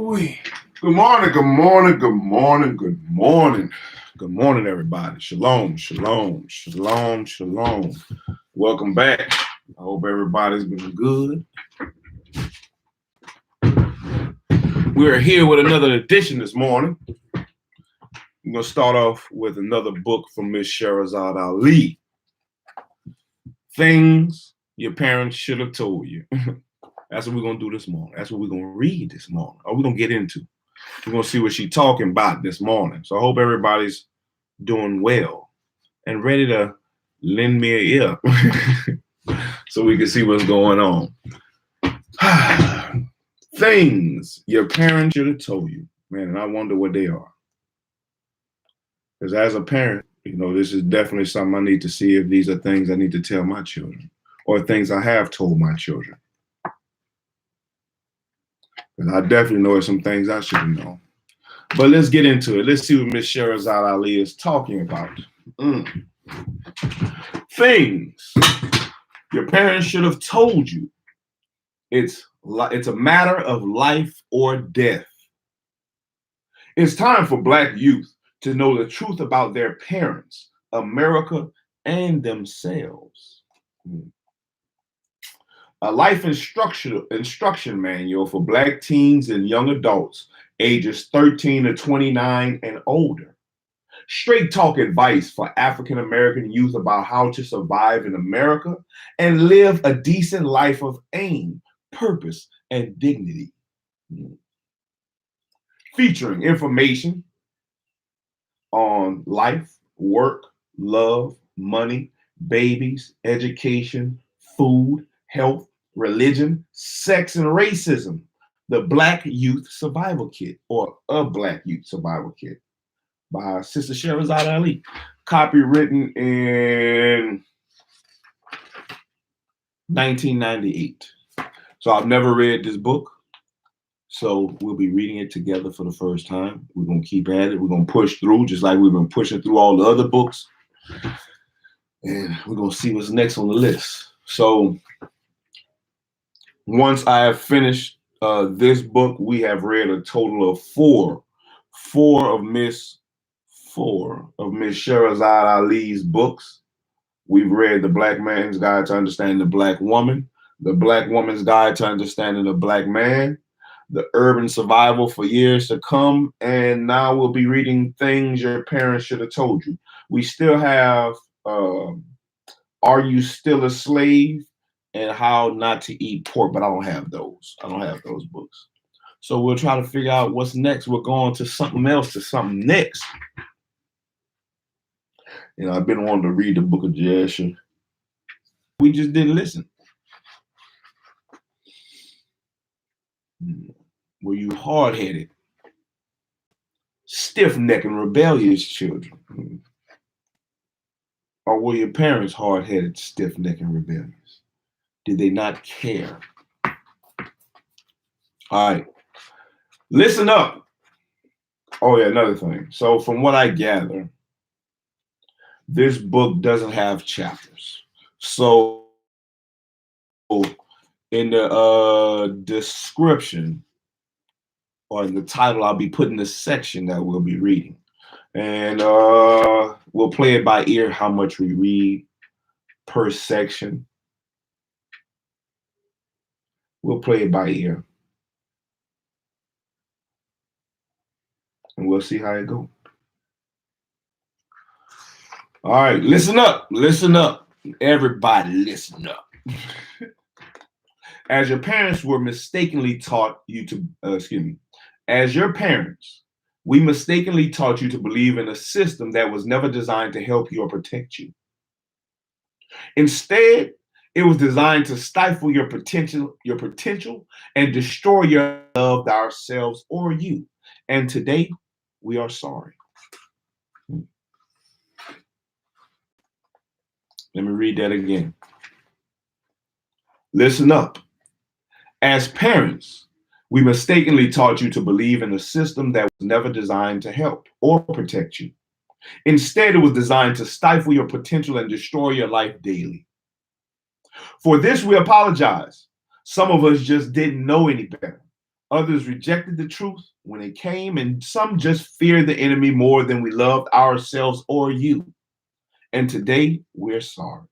Ooh-wee. Good morning, good morning, good morning, good morning. Good morning, everybody. Shalom, shalom, shalom, shalom. Welcome back. I hope everybody's been good. We're here with another edition this morning. I'm going to start off with another book from Miss Shaharazad Ali. Things your parents should have told you. That's what we're going to do this morning. That's what we're going to read this morning. Or we're going to get into. We're going to see what she's talking about this morning. So I hope everybody's doing well and ready to lend me an ear so we can see what's going on. Things your parents should have told you, man, and I wonder what they are. Because as a parent, this is definitely something I need to see if these are things I need to tell my children or things I have told my children. Because I definitely know there's some things I should have known. But let's get into it. Let's see what Miss Shaharazad Ali is talking about. Things your parents should have told you. It's a matter of life or death. It's time for Black youth to know the truth about their parents, America, and themselves. A life instruction manual for Black teens and young adults ages 13 to 29 and older. Straight talk advice for African American youth about how to survive in America and live a decent life of aim, purpose, and dignity. Featuring information on life, work, love, money, babies, education, food, health, religion, sex, and racism. The Black Youth Survival Kit, or A Black Youth Survival Kit, by Sister Shaharazad Ali. Copywritten in 1998. So I've never read this book. So we'll be reading it together for the first time. We're going to keep at it. We're going to push through just like we've been pushing through all the other books. And we're going to see what's next on the list. So once I have finished this book, we have read a total of four of Miss Shaharazad Ali's books. We've read The Black Man's Guide to Understanding the Black Woman, The Black Woman's Guide to Understanding the Black Man, The Urban Survival for Years to Come, and now we'll be reading Things Your Parents Should Have Told You. We still have Are You Still a Slave? And How Not to Eat Pork, but I don't have those. I don't have those books. So we'll try to figure out what's next. We're going to something else, to something next. I've been wanting to read the Book of Jasher. We just didn't listen. Were you hard-headed, stiff-necked, and rebellious children? Or were your parents hard-headed, stiff-necked, and rebellious? Did they not care? All right. Listen up. Oh, yeah, another thing. So from what I gather, this book doesn't have chapters. So in the description or in the title, I'll be putting the section that we'll be reading. And we'll play it by ear how much we read per section. We'll play it by ear. And we'll see how it goes. All right, listen up. Listen up. Everybody listen up. As your parents were mistakenly taught you to, as your parents, we mistakenly taught you to believe in a system that was never designed to help you or protect you. Instead, it was designed to stifle your potential and destroy your love, ourselves, or you. And today, we are sorry. Let me read that again. Listen up. As parents, we mistakenly taught you to believe in a system that was never designed to help or protect you. Instead, it was designed to stifle your potential and destroy your life daily. For this, we apologize. Some of us just didn't know any better. Others rejected the truth when it came, and some just feared the enemy more than we loved ourselves or you. And today, we're sorry.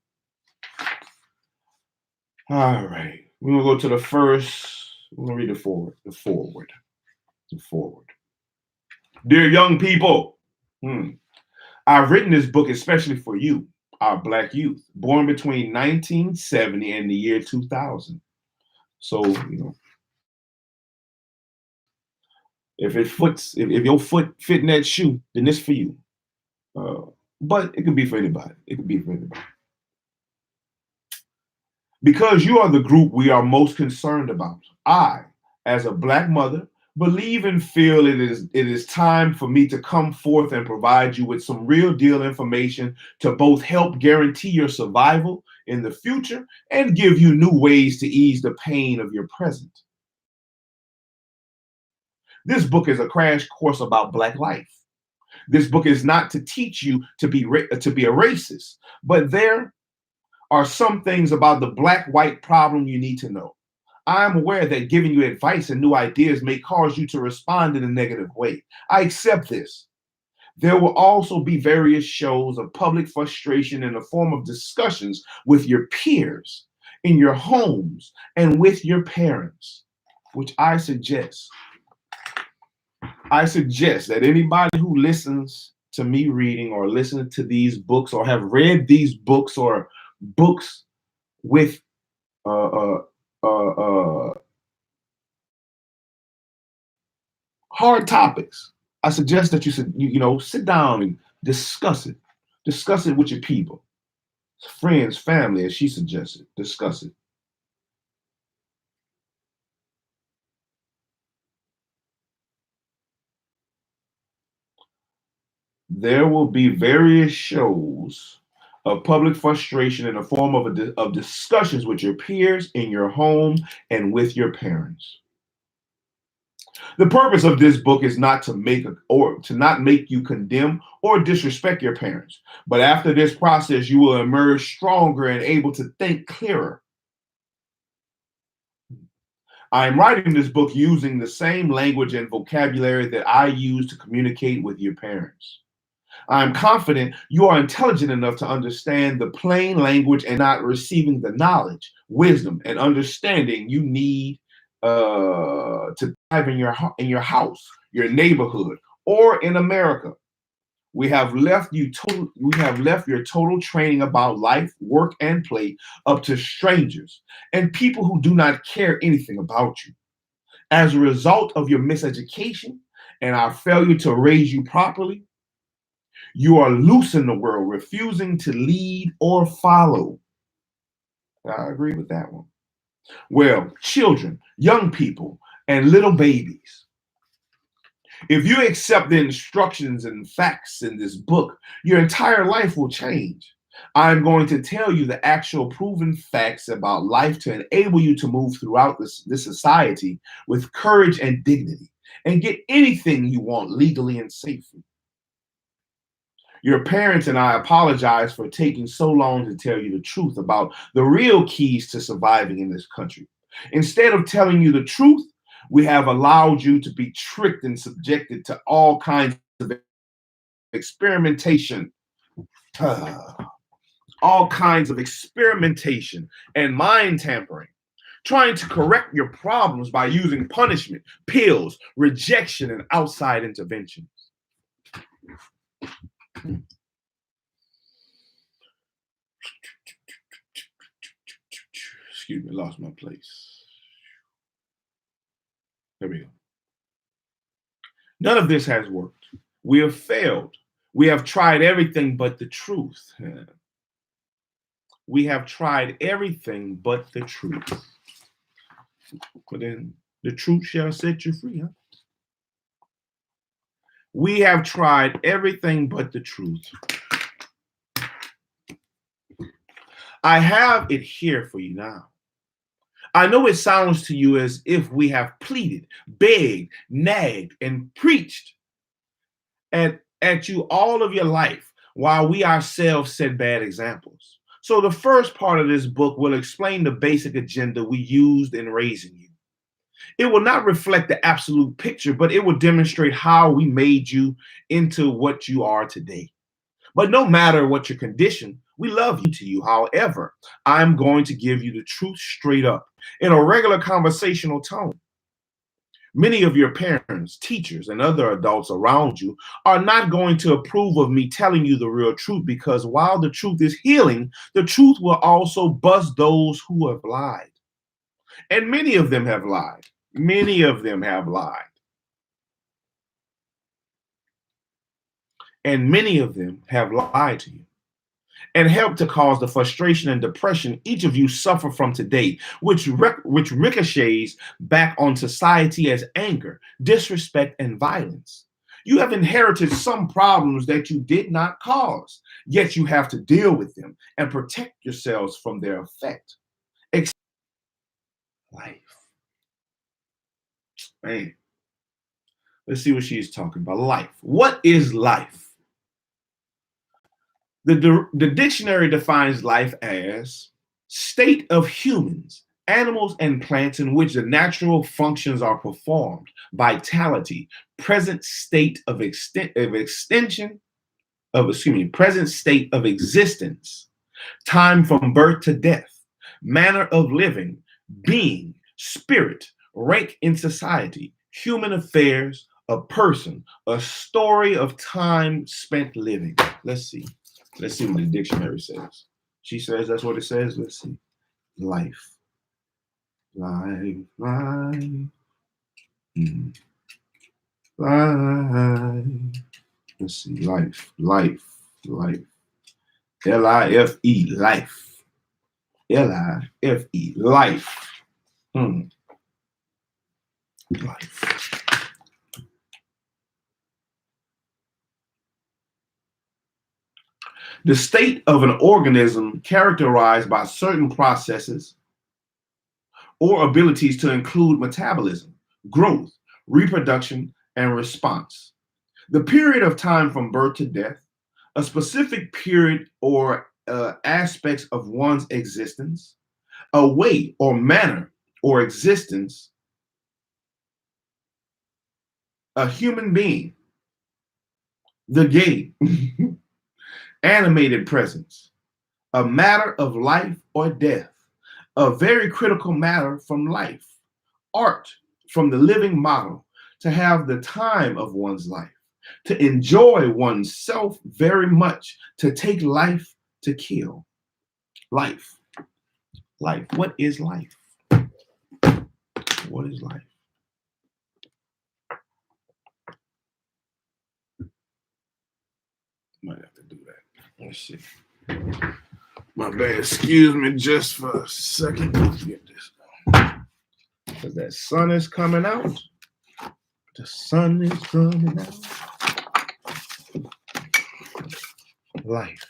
All right. We're going to go to the first. We're going to read the forward. The forward. Dear young people, I've written this book especially for you, our Black youth, born between 1970 and the year 2000. So, if your foot fit in that shoe, then it's for you. But it could be for anybody. It could be for anybody. Because you are the group we are most concerned about. I, as a Black mother, believe and feel it is time for me to come forth and provide you with some real deal information to both help guarantee your survival in the future and give you new ways to ease the pain of your present. This book is a crash course about Black life. This book is not to teach you to be a racist, but there are some things about the Black-white problem you need to know. I am aware that giving you advice and new ideas may cause you to respond in a negative way. I accept this. There will also be various shows of public frustration in the form of discussions with your peers, in your homes, and with your parents, which I suggest that anybody who listens to me reading or listening to these books or have read these books or books with hard topics, I suggest that you sit down and discuss it. Discuss it with your people, friends, family, as she suggested. Discuss it. There will be various shows of public frustration in the form of discussions with your peers, in your home, and with your parents. The purpose of this book is not to make you condemn or disrespect your parents, but after this process, you will emerge stronger and able to think clearer. I am writing this book using the same language and vocabulary that I use to communicate with your parents. I am confident you are intelligent enough to understand the plain language and not receiving the knowledge, wisdom, and understanding you need to thrive in your house, your neighborhood, or in America. We have left your total training about life, work, and play up to strangers and people who do not care anything about you. As a result of your miseducation and our failure to raise you properly, you are loose in the world, refusing to lead or follow. I agree with that one. Well, children, young people, and little babies, if you accept the instructions and facts in this book, your entire life will change. I'm going to tell you the actual proven facts about life to enable you to move throughout this society with courage and dignity and get anything you want legally and safely. Your parents and I apologize for taking so long to tell you the truth about the real keys to surviving in this country. Instead of telling you the truth, we have allowed you to be tricked and subjected to all kinds of experimentation, all kinds of experimentation and mind tampering, trying to correct your problems by using punishment, pills, rejection, and outside interventions. Excuse me, lost my place. There we go. None of this has worked. We have failed. We have tried everything but the truth. We have tried everything but the truth. But then the truth shall set you free, huh? We have tried everything but the truth. I have it here for you now. I know it sounds to you as if we have pleaded, begged, nagged, and preached at you all of your life while we ourselves set bad examples. So the first part of this book will explain the basic agenda we used in raising you. It will not reflect the absolute picture, but it will demonstrate how we made you into what you are today. But no matter what your condition, we love you to you. However, I'm going to give you the truth straight up in a regular conversational tone. Many of your parents, teachers, and other adults around you are not going to approve of me telling you the real truth because while the truth is healing, the truth will also bust those who have lied. And many of them have lied. Many of them have lied. And many of them have lied to you and helped to cause the frustration and depression each of you suffer from today, which ricochets back on society as anger, disrespect, and violence. You have inherited some problems that you did not cause, yet you have to deal with them and protect yourselves from their effect. Life. Man, let's see what she's talking about. Life. What is life? The dictionary defines life as state of humans, animals, and plants in which the natural functions are performed, vitality, present state of extension of, present state of existence, time from birth to death, manner of living, being, spirit, rank in society, human affairs, a person, a story of time spent living. Let's see. Let's see what the dictionary says. She says that's what it says. Let's see. Life. Life. Life. Life. Let's see. Life. Life. Life. L-I-F-E. Life. L-I-F-E. Life. Life. The state of an organism characterized by certain processes or abilities to include metabolism, growth, reproduction, and response. The period of time from birth to death, a specific period or aspects of one's existence, a way or manner or existence, a human being, the game, animated presence, a matter of life or death, a very critical matter from life, art from the living model, to have the time of one's life, to enjoy oneself very much, to take life, to kill. Life. Life. What is life? What is life? Might have to do that. Let's see. My bad. Excuse me just for a second. Let's get this going. Because that sun is coming out. The sun is coming out. Life.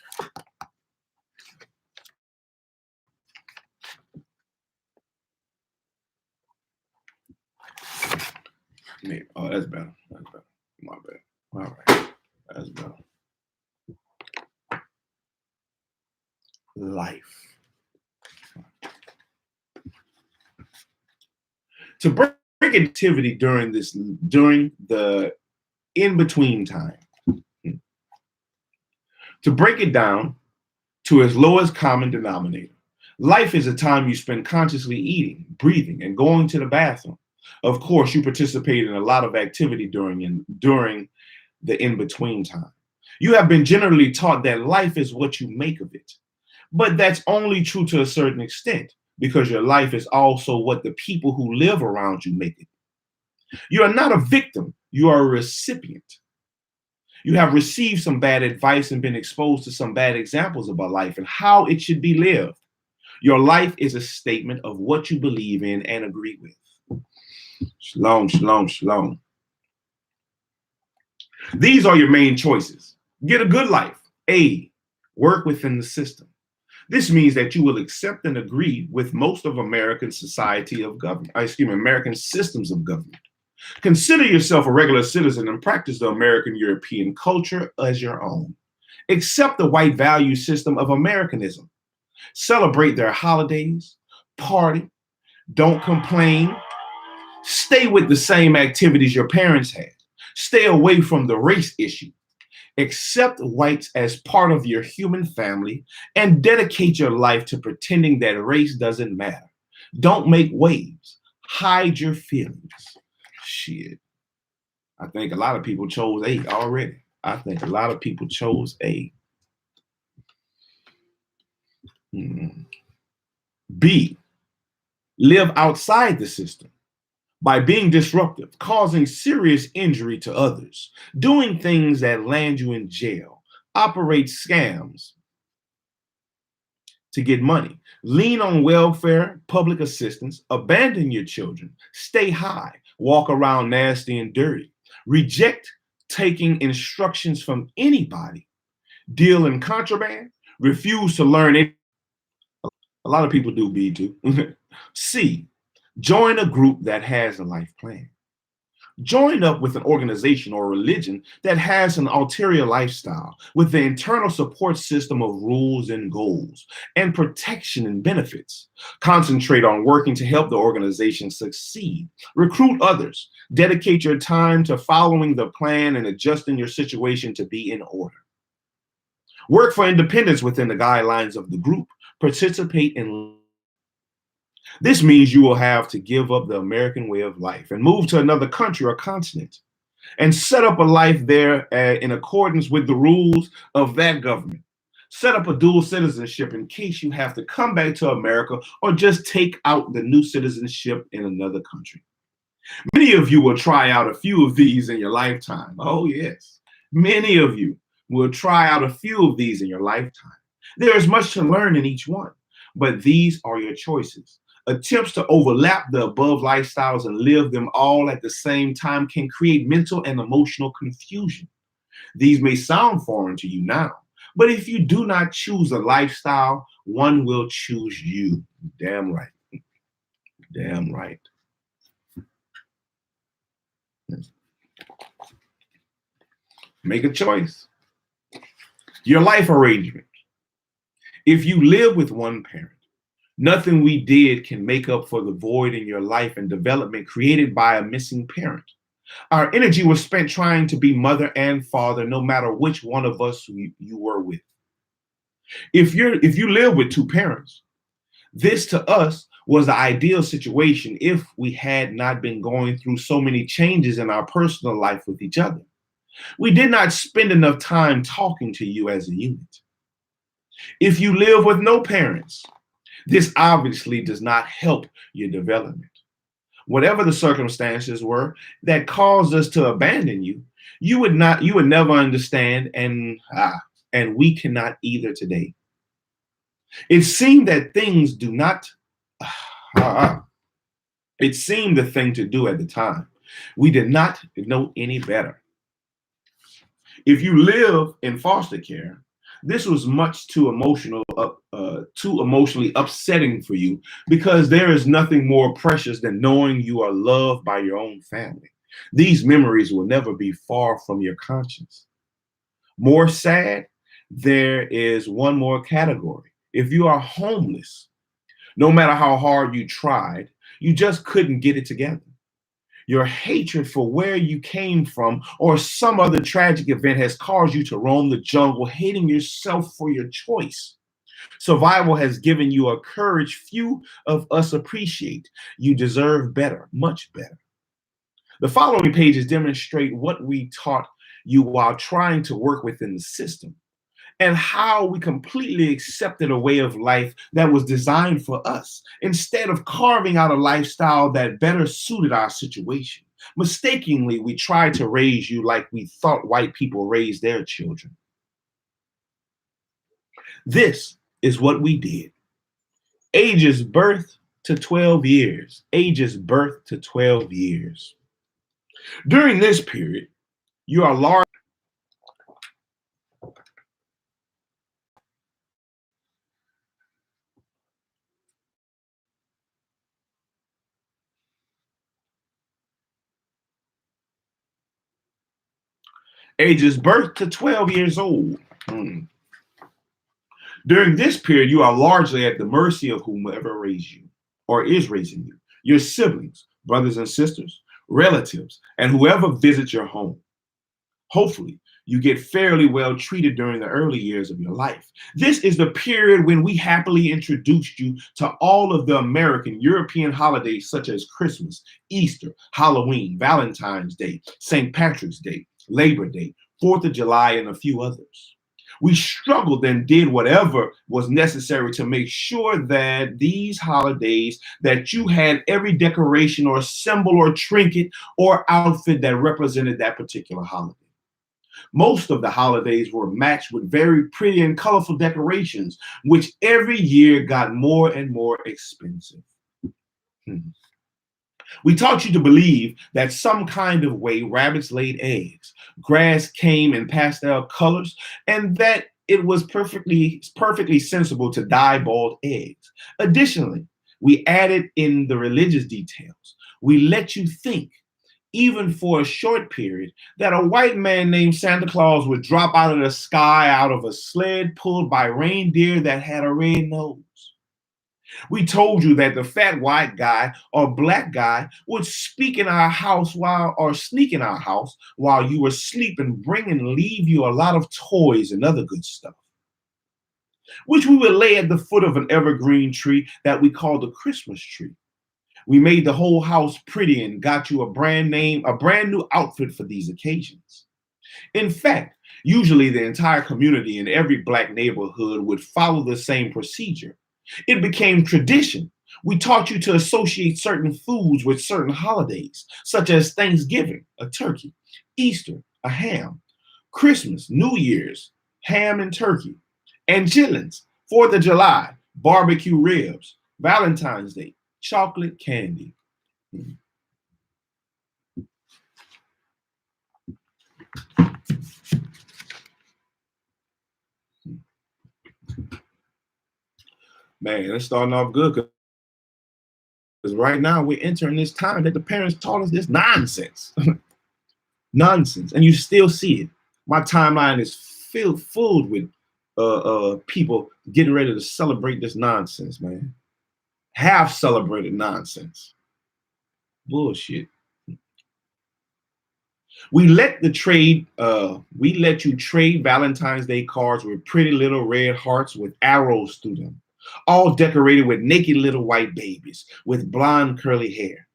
Maybe. Oh, that's better. That's better. My bad. All right. That's better. Life. To break activity during the in-between time. To break it down to its lowest common denominator. Life is a time you spend consciously eating, breathing, and going to the bathroom. Of course, you participate in a lot of activity during the in-between time. You have been generally taught that life is what you make of it. But that's only true to a certain extent, because your life is also what the people who live around you make it. You are not a victim, you are a recipient. You have received some bad advice and been exposed to some bad examples about life and how it should be lived. Your life is a statement of what you believe in and agree with. Shalom, shalom, shalom. These are your main choices. Get a good life. A, work within the system. This means that you will accept and agree with most of American society of government, American systems of government. Consider yourself a regular citizen and practice the American European culture as your own. Accept the white value system of Americanism. Celebrate their holidays, party, don't complain, Stay with the same activities your parents had. Stay away from the race issue. Accept whites as part of your human family and dedicate your life to pretending that race doesn't matter. Don't make waves. Hide your feelings. Shit. I think a lot of people chose A already. I think a lot of people chose A. B, live outside the system by being disruptive, causing serious injury to others, doing things that land you in jail, operate scams to get money, lean on welfare, public assistance, abandon your children, stay high, walk around nasty and dirty, reject taking instructions from anybody, deal in contraband, refuse to learn it. A lot of people do B too. C, join a group that has a life plan. Join up with an organization or religion that has an ulterior lifestyle with the internal support system of rules and goals and protection and benefits. Concentrate on working to help the organization succeed. Recruit others. Dedicate your time to following the plan and adjusting your situation to be in order. Work for independence within the guidelines of the group. Participate in. This means you will have to give up the American way of life and move to another country or continent and set up a life there in accordance with the rules of that government. Set up a dual citizenship in case you have to come back to America or just take out the new citizenship in another country. Many of you will try out a few of these in your lifetime. Oh, yes. Many of you will try out a few of these in your lifetime. There is much to learn in each one, but these are your choices. Attempts to overlap the above lifestyles and live them all at the same time can create mental and emotional confusion. These may sound foreign to you now, but if you do not choose a lifestyle, one will choose you. Damn right. Damn right. Make a choice. Your life arrangement. If you live with one parent, nothing we did can make up for the void in your life and development created by a missing parent. Our energy was spent trying to be mother and father, no matter which one of us you were with. If you live with two parents, this to us was the ideal situation if we had not been going through so many changes in our personal life with each other. We did not spend enough time talking to you as a unit. If you live with no parents, this obviously does not help your development. Whatever the circumstances were that caused us to abandon you, you would never understand, and we cannot either today. It seemed that things do not. It seemed the thing to do at the time. We did not know any better. If you live in foster care, this was much too emotionally upsetting for you because there is nothing more precious than knowing you are loved by your own family. These memories will never be far from your conscience. More sad, there is one more category. If you are homeless, no matter how hard you tried, you just couldn't get it together. Your hatred for where you came from or some other tragic event has caused you to roam the jungle, hating yourself for your choice. Survival has given you a courage few of us appreciate. You deserve better, much better. The following pages demonstrate what we taught you while trying to work within the system and how we completely accepted a way of life that was designed for us instead of carving out a lifestyle that better suited our situation. Mistakenly, we tried to raise you like we thought white people raised their children. This is what we did. Ages birth to 12 years. Ages birth to 12 years. During this period, you are large. Ages birth to 12 years old. During this period, you are largely at the mercy of whomever raised you or is raising you, your siblings, brothers and sisters, relatives, and whoever visits your home. Hopefully, you get fairly well treated during the early years of your life. This is the period when we happily introduced you to all of the American, European holidays such as Christmas, Easter, Halloween, Valentine's Day, St. Patrick's Day, Labor Day, 4th of July, and a few others. We struggled and did whatever was necessary to make sure that these holidays, that you had every decoration or symbol or trinket or outfit that represented that particular holiday. Most of the holidays were matched with very pretty and colorful decorations, which every year got more and more expensive. We taught you to believe that some kind of way rabbits laid eggs, grass came in pastel colors, and that it was perfectly sensible to dye boiled eggs. Additionally, we added in the religious details. We let you think, even for a short period, that a white man named Santa Claus would drop out of the sky out of a sled pulled by reindeer that had a red nose. We told you that the fat white guy or black guy would speak in our house or sneak in our house while you were sleeping, bring and leave you a lot of toys and other good stuff, which we would lay at the foot of an evergreen tree that we called the Christmas tree. We made the whole house pretty and got you a brand new outfit for these occasions. In fact, usually the entire community in every black neighborhood would follow the same procedure. It became tradition. We taught you to associate certain foods with certain holidays, such as Thanksgiving, a turkey, Easter, a ham, Christmas, New Year's, ham and turkey, and chitlins, 4th of July, barbecue ribs, Valentine's Day, chocolate candy. Man, it's starting off good because right now we're entering this time that the parents taught us this nonsense. Nonsense. And you still see it. My timeline is filled with people getting ready to celebrate this nonsense, man. Half celebrated nonsense. Bullshit. We let you trade Valentine's Day cards with pretty little red hearts with arrows through them, all decorated with naked little white babies with blonde curly hair.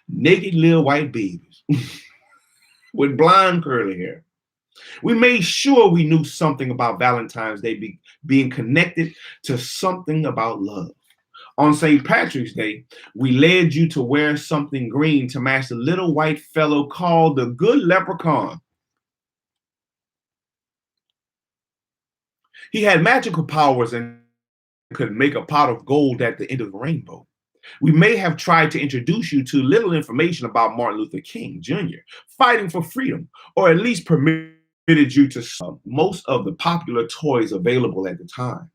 Naked little white babies with blonde curly hair. We made sure we knew something about Valentine's Day being connected to something about love. On St. Patrick's Day, we led you to wear something green to match the little white fellow called the Good Leprechaun. He had magical powers and could make a pot of gold at the end of the rainbow. We may have tried to introduce you to little information about Martin Luther King Jr. fighting for freedom, or at least permitted you to most of the popular toys available at the time.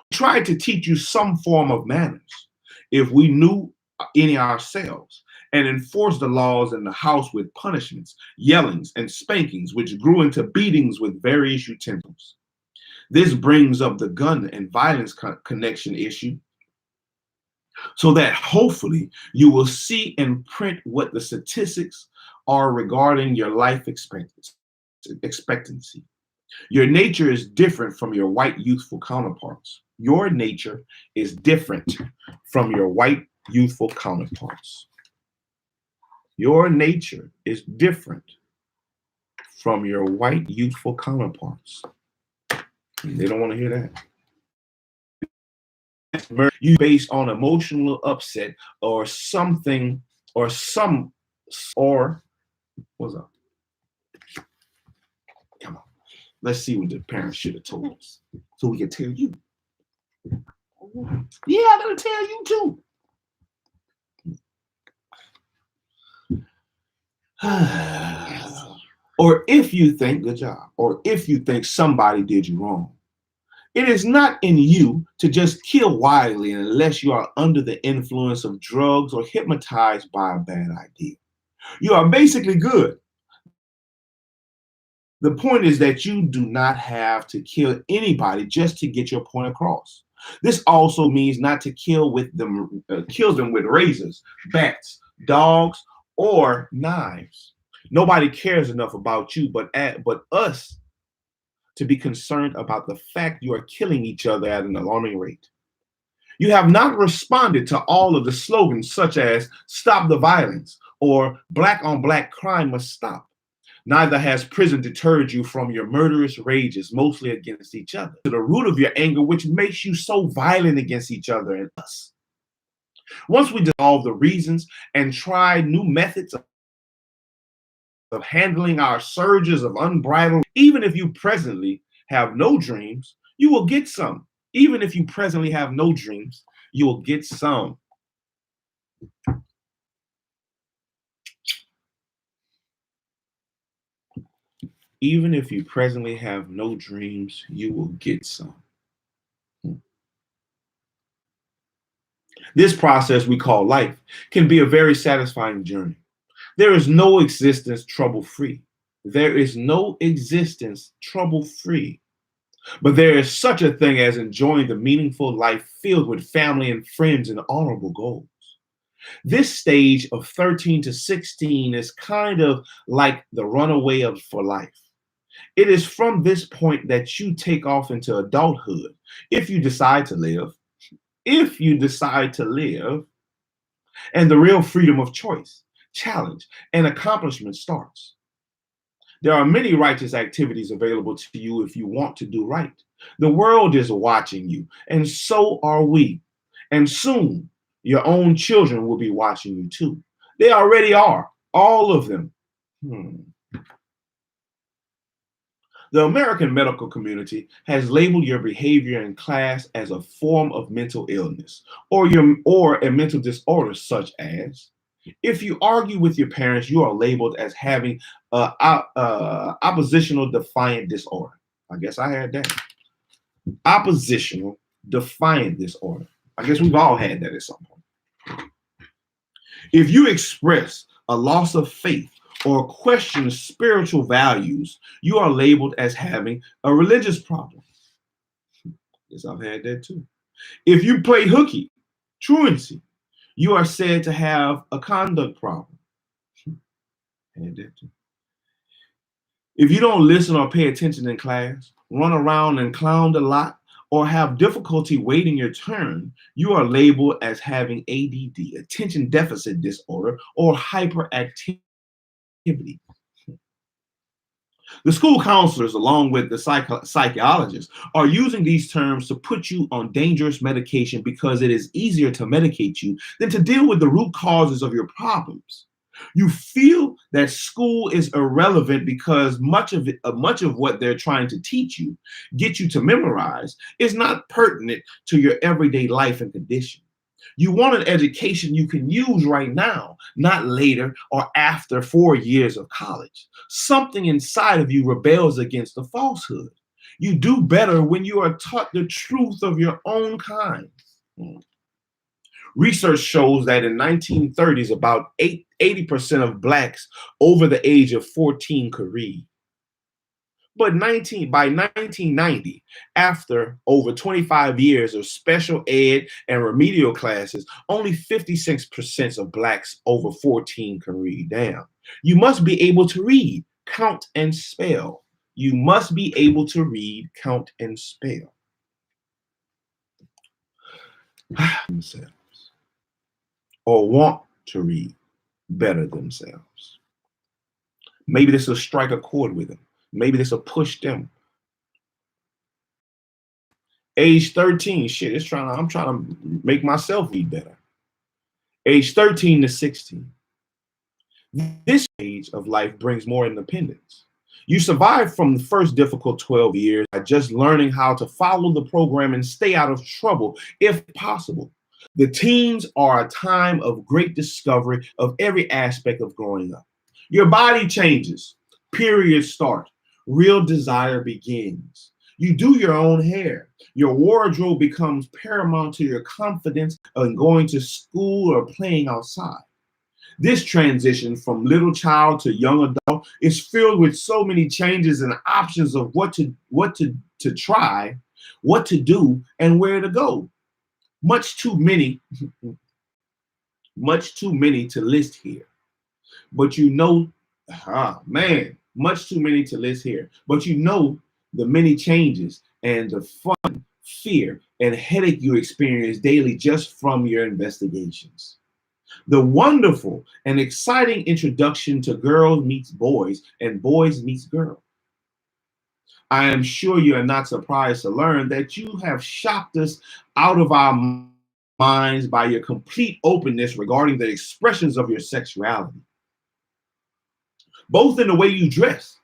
We tried to teach you some form of manners, if we knew any ourselves, and enforce the laws in the house with punishments, yellings, and spankings, which grew into beatings with various utensils. This brings up the gun and violence connection issue, so that hopefully you will see in print what the statistics are regarding your life expectancy. Your nature is different from your white youthful counterparts. Your nature is different from your white youthful counterparts. Your nature is different from your white youthful counterparts. They don't want to hear that. You based on emotional upset or something or what's up? Come on. Let's see what the parents should have told us so we can tell you. Yeah, I'm gonna tell you too. Or if you think, good job, or if you think somebody did you wrong. It is not in you to just kill wildly unless you are under the influence of drugs or hypnotized by a bad idea. You are basically good. The point is that you do not have to kill anybody just to get your point across. This also means not to kill them with razors, bats, dogs, or knives. Nobody cares enough about you but us to be concerned about the fact you are killing each other at an alarming rate. You have not responded to all of the slogans such as "Stop the Violence" or "Black on Black crime must stop." Neither has prison deterred you from your murderous rages, mostly against each other, to the root of your anger, which makes you so violent against each other and us. Once we dissolve the reasons and try new methods of handling our surges of unbridled, even if you presently have no dreams, you will get some. Even if you presently have no dreams, you will get some. Even if you presently have no dreams, you will get some. This process we call life can be a very satisfying journey. There is no existence trouble-free. There is no existence trouble-free. But there is such a thing as enjoying the meaningful life filled with family and friends and honorable goals. This stage of 13 to 16 is kind of like the runaway for life. It is from this point that you take off into adulthood, if you decide to live, if you decide to live, and the real freedom of choice, challenge, and accomplishment starts. There are many righteous activities available to you if you want to do right. The world is watching you, and so are we. And soon, your own children will be watching you too. They already are, all of them. The American medical community has labeled your behavior in class as a form of mental illness or a mental disorder, such as if you argue with your parents, you are labeled as having oppositional defiant disorder. I guess I had that. Oppositional defiant disorder. I guess we've all had that at some point. If you express a loss of faith or question spiritual values, you are labeled as having a religious problem. Yes, I've had that too. If you play hooky, truancy, you are said to have a conduct problem. Had that too. If you don't listen or pay attention in class, run around and clown a lot, or have difficulty waiting your turn, you are labeled as having ADD, attention deficit disorder, or hyperactivity. The school counselors, along with the psychologists, are using these terms to put you on dangerous medication because it is easier to medicate you than to deal with the root causes of your problems. You feel that school is irrelevant because much of what they're trying to teach you, get you to memorize, is not pertinent to your everyday life and condition. You want an education you can use right now, not later or after 4 years of college. Something inside of you rebels against the falsehood. You do better when you are taught the truth of your own kind. Research shows that in 1930s, about 80% of Blacks over the age of 14 could read. But by 1990, after over 25 years of special ed and remedial classes, only 56% of Blacks over 14 can read. Damn. You must be able to read, count, and spell. You must be able to read, count, and spell. Themselves. Or want to read better themselves. Maybe this will strike a chord with them. Maybe this will push them. Age 13, shit, I'm trying to make myself read better. Age 13 to 16. This age of life brings more independence. You survive from the first difficult 12 years by just learning how to follow the program and stay out of trouble if possible. The teens are a time of great discovery of every aspect of growing up. Your body changes, periods start, real desire begins. You do your own hair. Your wardrobe becomes paramount to your confidence in going to school or playing outside. This transition from little child to young adult is filled with so many changes and options of what to try. what to do and where to go. Much too many, much too many to list here. But you know, much too many to list here. But you know the many changes and the fun, fear, and headache you experience daily just from your investigations. The wonderful and exciting introduction to girls meets boys and boys meets girls. I am sure you are not surprised to learn that you have shocked us out of our minds by your complete openness regarding the expressions of your sexuality, both in the way you dress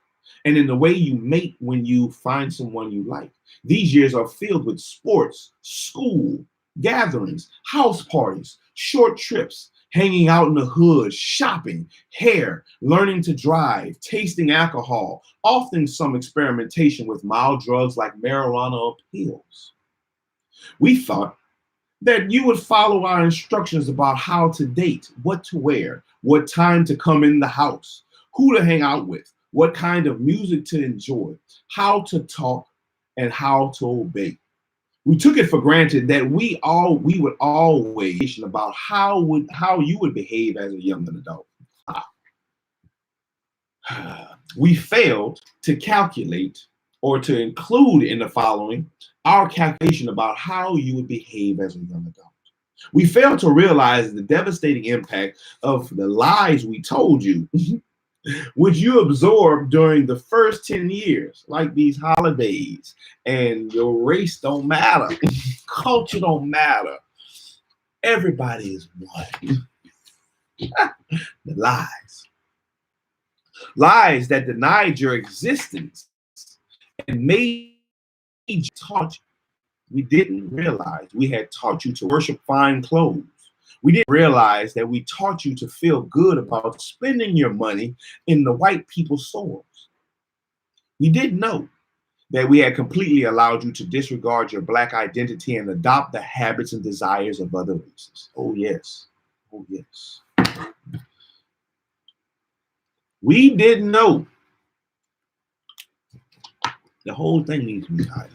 and in the way you mate when you find someone you like. These years are filled with sports, school, gatherings, house parties, short trips, hanging out in the hood, shopping, hair, learning to drive, tasting alcohol, often some experimentation with mild drugs like marijuana or pills. We thought that you would follow our instructions about how to date, what to wear, what time to come in the house, who to hang out with, what kind of music to enjoy, how to talk, and how to obey. We took it for granted that we would always about how you would behave as a young adult. We failed to calculate or to include in the following our calculation about how you would behave as a young adult. We failed to realize the devastating impact of the lies we told you, which you absorbed during the first 10 years, like these holidays, and your race don't matter, culture don't matter. Everybody is one. The lies. Lies that denied your existence and made you taught you. We didn't realize we had taught you to worship fine clothes. We didn't realize that we taught you to feel good about spending your money in the white people's stores. We didn't know that we had completely allowed you to disregard your Black identity and adopt the habits and desires of other races. Oh, yes. Oh, yes. We didn't know. The whole thing needs to be highlighted.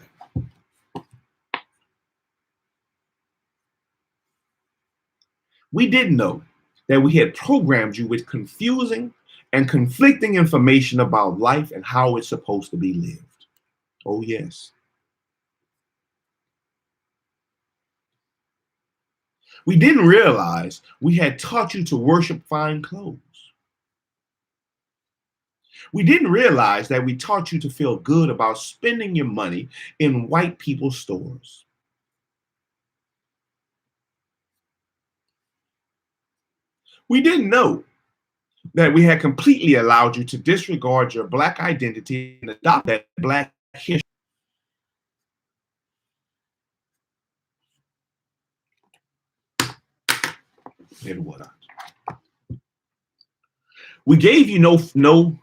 We didn't know that we had programmed you with confusing and conflicting information about life and how it's supposed to be lived. Oh, yes. We didn't realize we had taught you to worship fine clothes. We didn't realize that we taught you to feel good about spending your money in white people's stores. We didn't know that we had completely allowed you to disregard your Black identity and adopt that Black history. We gave you no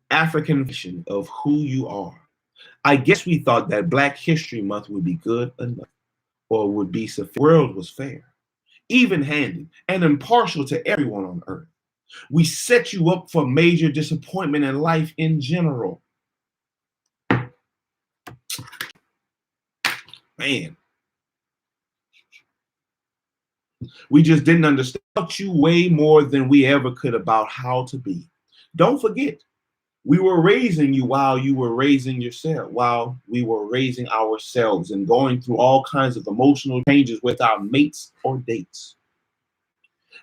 African vision of who you are. I guess we thought that Black History Month would be good enough, or would be sufficient. The world was fair, even-handed, and impartial to everyone on earth. We set you up for major disappointment in life in general. Man, we just didn't understand you way more than we ever could about how to be. Don't forget, we were raising you while you were raising yourself, while we were raising ourselves and going through all kinds of emotional changes with our mates or dates.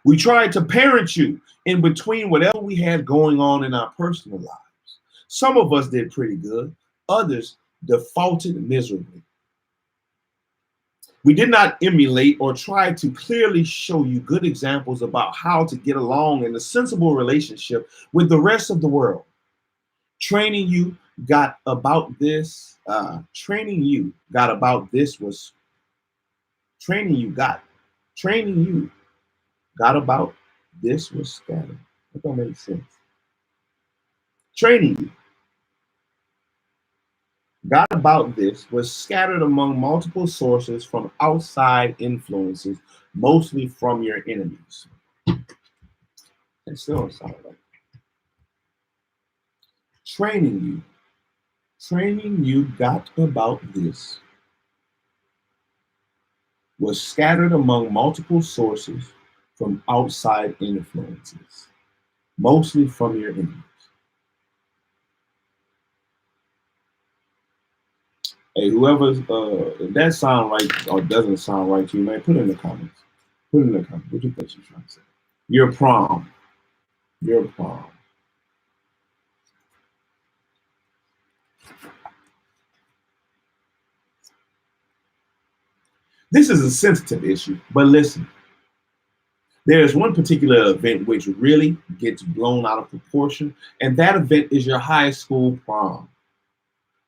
We tried to parent you in between whatever we had going on in our personal lives. Some of us did pretty good, others defaulted miserably. We did not emulate or try to clearly show you good examples about how to get along in a sensible relationship with the rest of the world. Training you got about this. Training you got about this was training you got about this was scattered. That don't make sense. Training you got about this was scattered among multiple sources from outside influences, mostly from your enemies. It still don't sound right. Training you got about this was scattered among multiple sources from outside influences, mostly from your enemies. Hey, whoever's if that sound right or doesn't sound right to you, man, put it in the comments. Put it in the comments. What you think she's trying to say? Your prom. Your prom. This is a sensitive issue, but listen, there's one particular event which really gets blown out of proportion, and that event is your high school prom.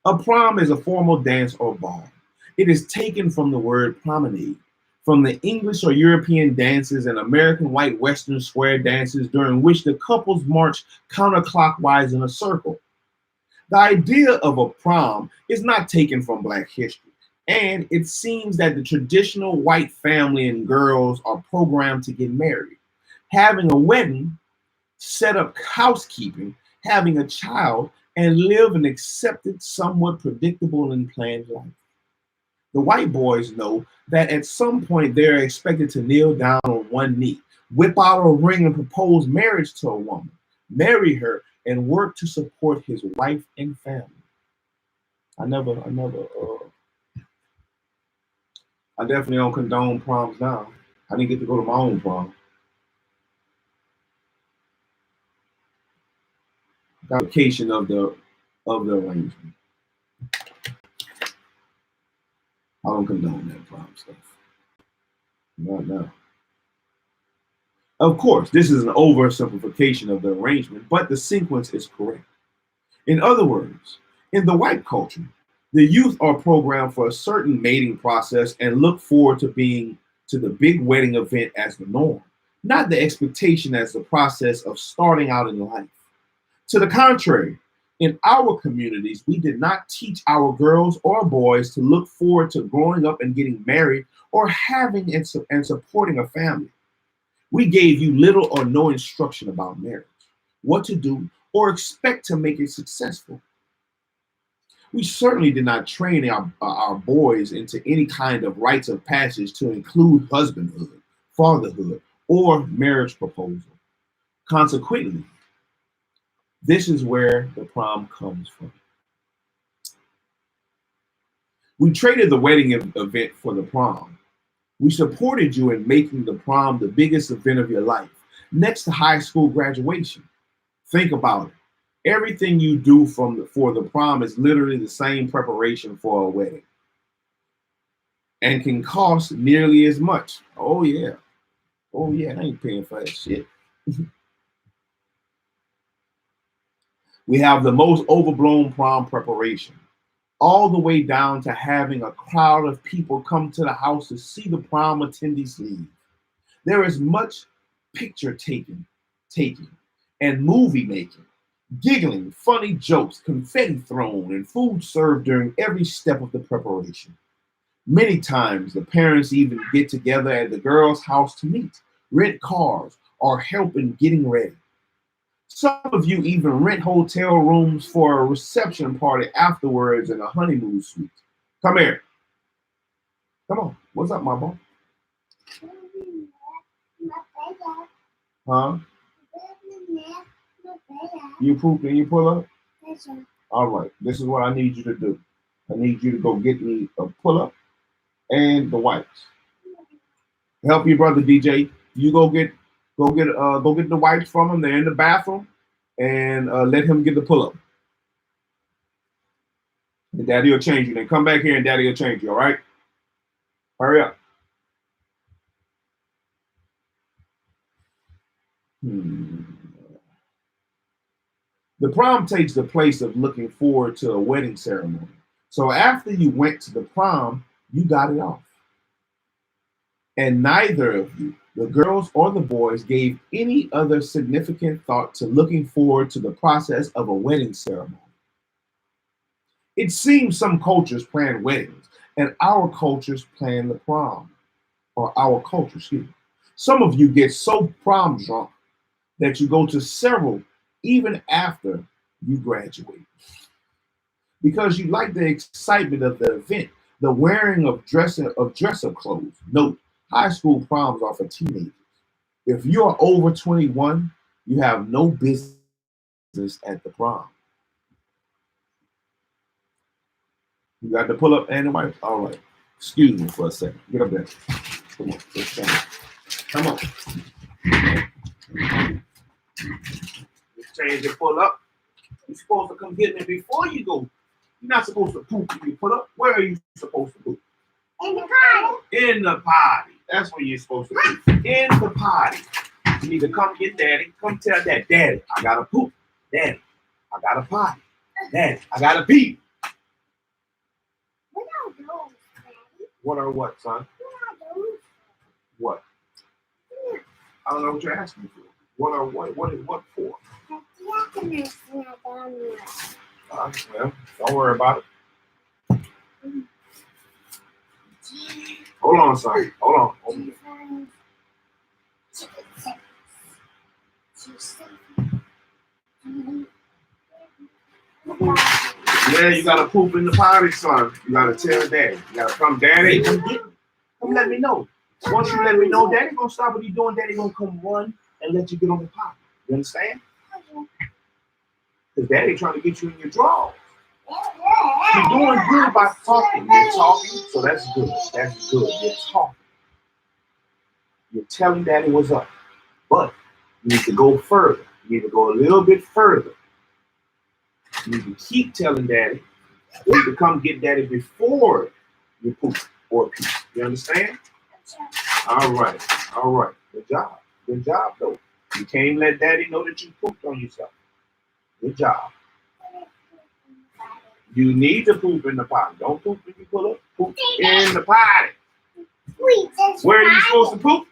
A prom is a formal dance or ball. It is taken from the word promenade, from the English or European dances and American white Western square dances during which the couples march counterclockwise in a circle. The idea of a prom is not taken from Black history, and it seems that the traditional white family and girls are programmed to get married. Having a wedding, set up housekeeping, having a child, and live an accepted, somewhat predictable and planned life. The white boys know that at some point they're expected to kneel down on one knee, whip out a ring and propose marriage to a woman, marry her, and work to support his wife and family. I definitely don't condone proms now. I didn't get to go to my own prom. Application of the arrangement. I don't condone that prom stuff. Not now. Of course, this is an oversimplification of the arrangement, but the sequence is correct. In other words, in the white culture, the youth are programmed for a certain mating process and look forward to being to the big wedding event as the norm, not the expectation as the process of starting out in life. To the contrary, in our communities, we did not teach our girls or boys to look forward to growing up and getting married or having and supporting a family. We gave you little or no instruction about marriage, what to do, or expect to make it successful. We certainly did not train our boys into any kind of rites of passage to include husbandhood, fatherhood, or marriage proposal. Consequently, this is where the prom comes from. We traded the wedding event for the prom. We supported you in making the prom the biggest event of your life, next to high school graduation. Think about it. Everything you do for the prom is literally the same preparation for a wedding and can cost nearly as much. Oh yeah. Oh yeah, I ain't paying for that shit. We have the most overblown prom preparation, all the way down to having a crowd of people come to the house to see the prom attendees leave. There is much picture taking, and movie making, giggling, funny jokes, confetti thrown, and food served during every step of the preparation. Many times, the parents even get together at the girl's house to meet, rent cars, or help in getting ready. Some of you even rent hotel rooms for a reception party afterwards in a honeymoon suite. Come here. Come on. What's up, my boy? Huh? You poop and you pull up? All right. This is what I need you to do. I need you to go get me a pull up and the wipes. Help your brother DJ. You go get the wipes from him. They're in the bathroom, and let him get the pull up. And Daddy will change you. Then come back here, and Daddy will change you. All right? Hurry up. The prom takes the place of looking forward to a wedding ceremony. So after you went to the prom, you got it off. And neither of you, the girls or the boys, gave any other significant thought to looking forward to the process of a wedding ceremony. It seems some cultures plan weddings, and our cultures plan the prom, or our culture, excuse me. Some of you get so prom drunk that you go to several even after you graduate because you like the excitement of the event, The wearing of dress-up clothes. Note, high school proms are for teenagers. If you're over 21, you have no business at the prom. You got to pull up and wipe. All right. Excuse me for a second. Get up there. Come on. Let's change. Come on. Just change and pull up. You're supposed to come get me before you go. You're not supposed to poop when you pull up. Where are you supposed to poop? In the party. In the potty. That's where you're supposed to poop. In the potty. You need to come get daddy. Come tell daddy, I gotta poop. Daddy, I gotta potty. Daddy, I gotta pee. What are those, Daddy? What are what, son? What are those? What? I don't know what you're asking for. What are what? What is what for? Well, don't worry about it. Hold on, son. Hold on. Yeah, you gotta poop in the potty, son. You gotta tell daddy. You gotta come, daddy. Come get me. Come let me know. Once you let me know, daddy gonna stop what he's doing. Daddy gonna come run and let you get on the potty. You understand? Because daddy trying to get you in your drawers. You're doing good by talking. You're talking, so that's good. That's good. You're talking. You're telling daddy what's up. But you need to go further. You need to go a little bit further. You need to keep telling daddy. You need to come get daddy before you poop or pee. You understand? All right. All right. Good job. Good job, though. You can't let daddy know that you pooped on yourself. Good job. You need to poop in the potty. Don't poop when you pull up. Poop in the potty. Where are you supposed to poop?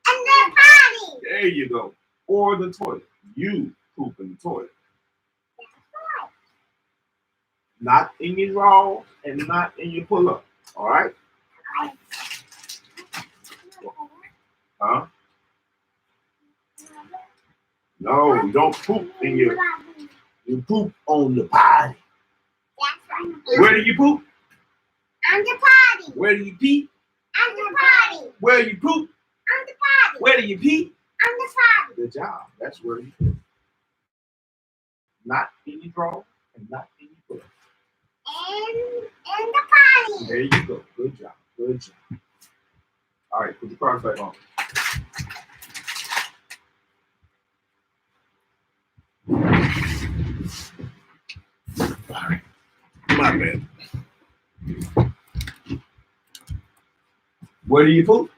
In the potty. There you go. Or the toilet. You poop in the toilet. Not in your drawers and not in your pull-up. All right? Huh? No, you don't poop in your... You poop on the potty. Where do you poop? On the potty. Where do you pee? On the potty. Where do you poop? On the potty. Where do you pee? On the potty. Good job. That's where you poop. Not in your drawers and not in your pull-up. In the potty. There you go. Good job. Good job. All right, put your cards back on. All right. My bad. Where do you poop?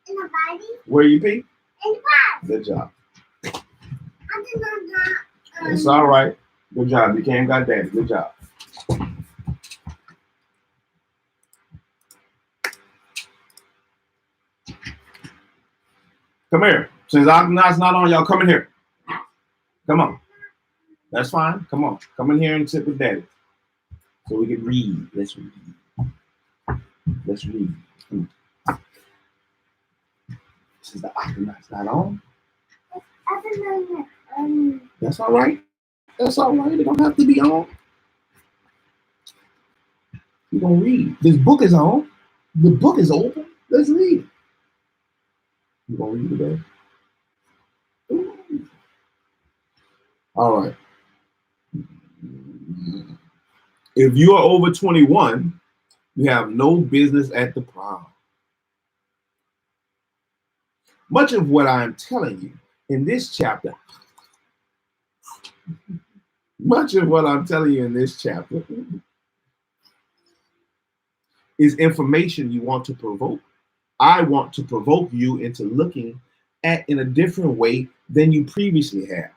In the potty. Where you pee? In the potty. Good job. I did not know. It's all right. Good job. You came, got daddy. Good job. Come here. Since Agna's not on, y'all come in here. Come on. That's fine. Come on. Come in here and sit with daddy. So we can read. Let's read. Let's read. Since the Agna's not on. I did not know. That's all right. That's all right. It don't have to be on. We're going to read. This book is on. The book is open. Let's read. You going to read today? All right. If you are over 21, you have no business at the prom. Much of what I am telling you in this chapter, is information you want to provoke. I want to provoke you into looking at in a different way than you previously have.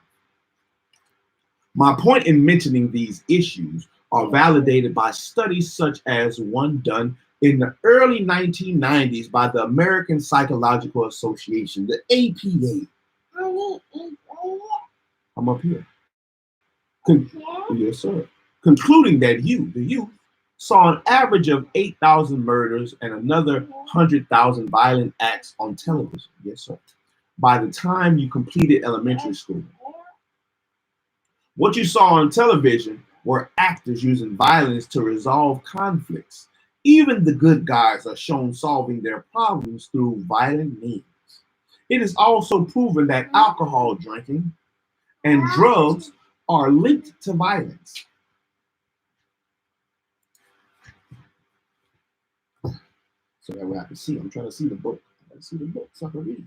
My point in mentioning these issues are validated by studies such as one done in the early 1990s by the American Psychological Association, the APA. I'm up here. Yes, sir. Concluding that the youth, saw an average of 8,000 murders and another 100,000 violent acts on television. Yes, sir. By the time you completed elementary school. What you saw on television were actors using violence to resolve conflicts Even the good guys are shown solving their problems through violent means. It is also proven that alcohol drinking and drugs are linked to violence. So that way I can see. I'm trying to see the book. I can see the book so I can read.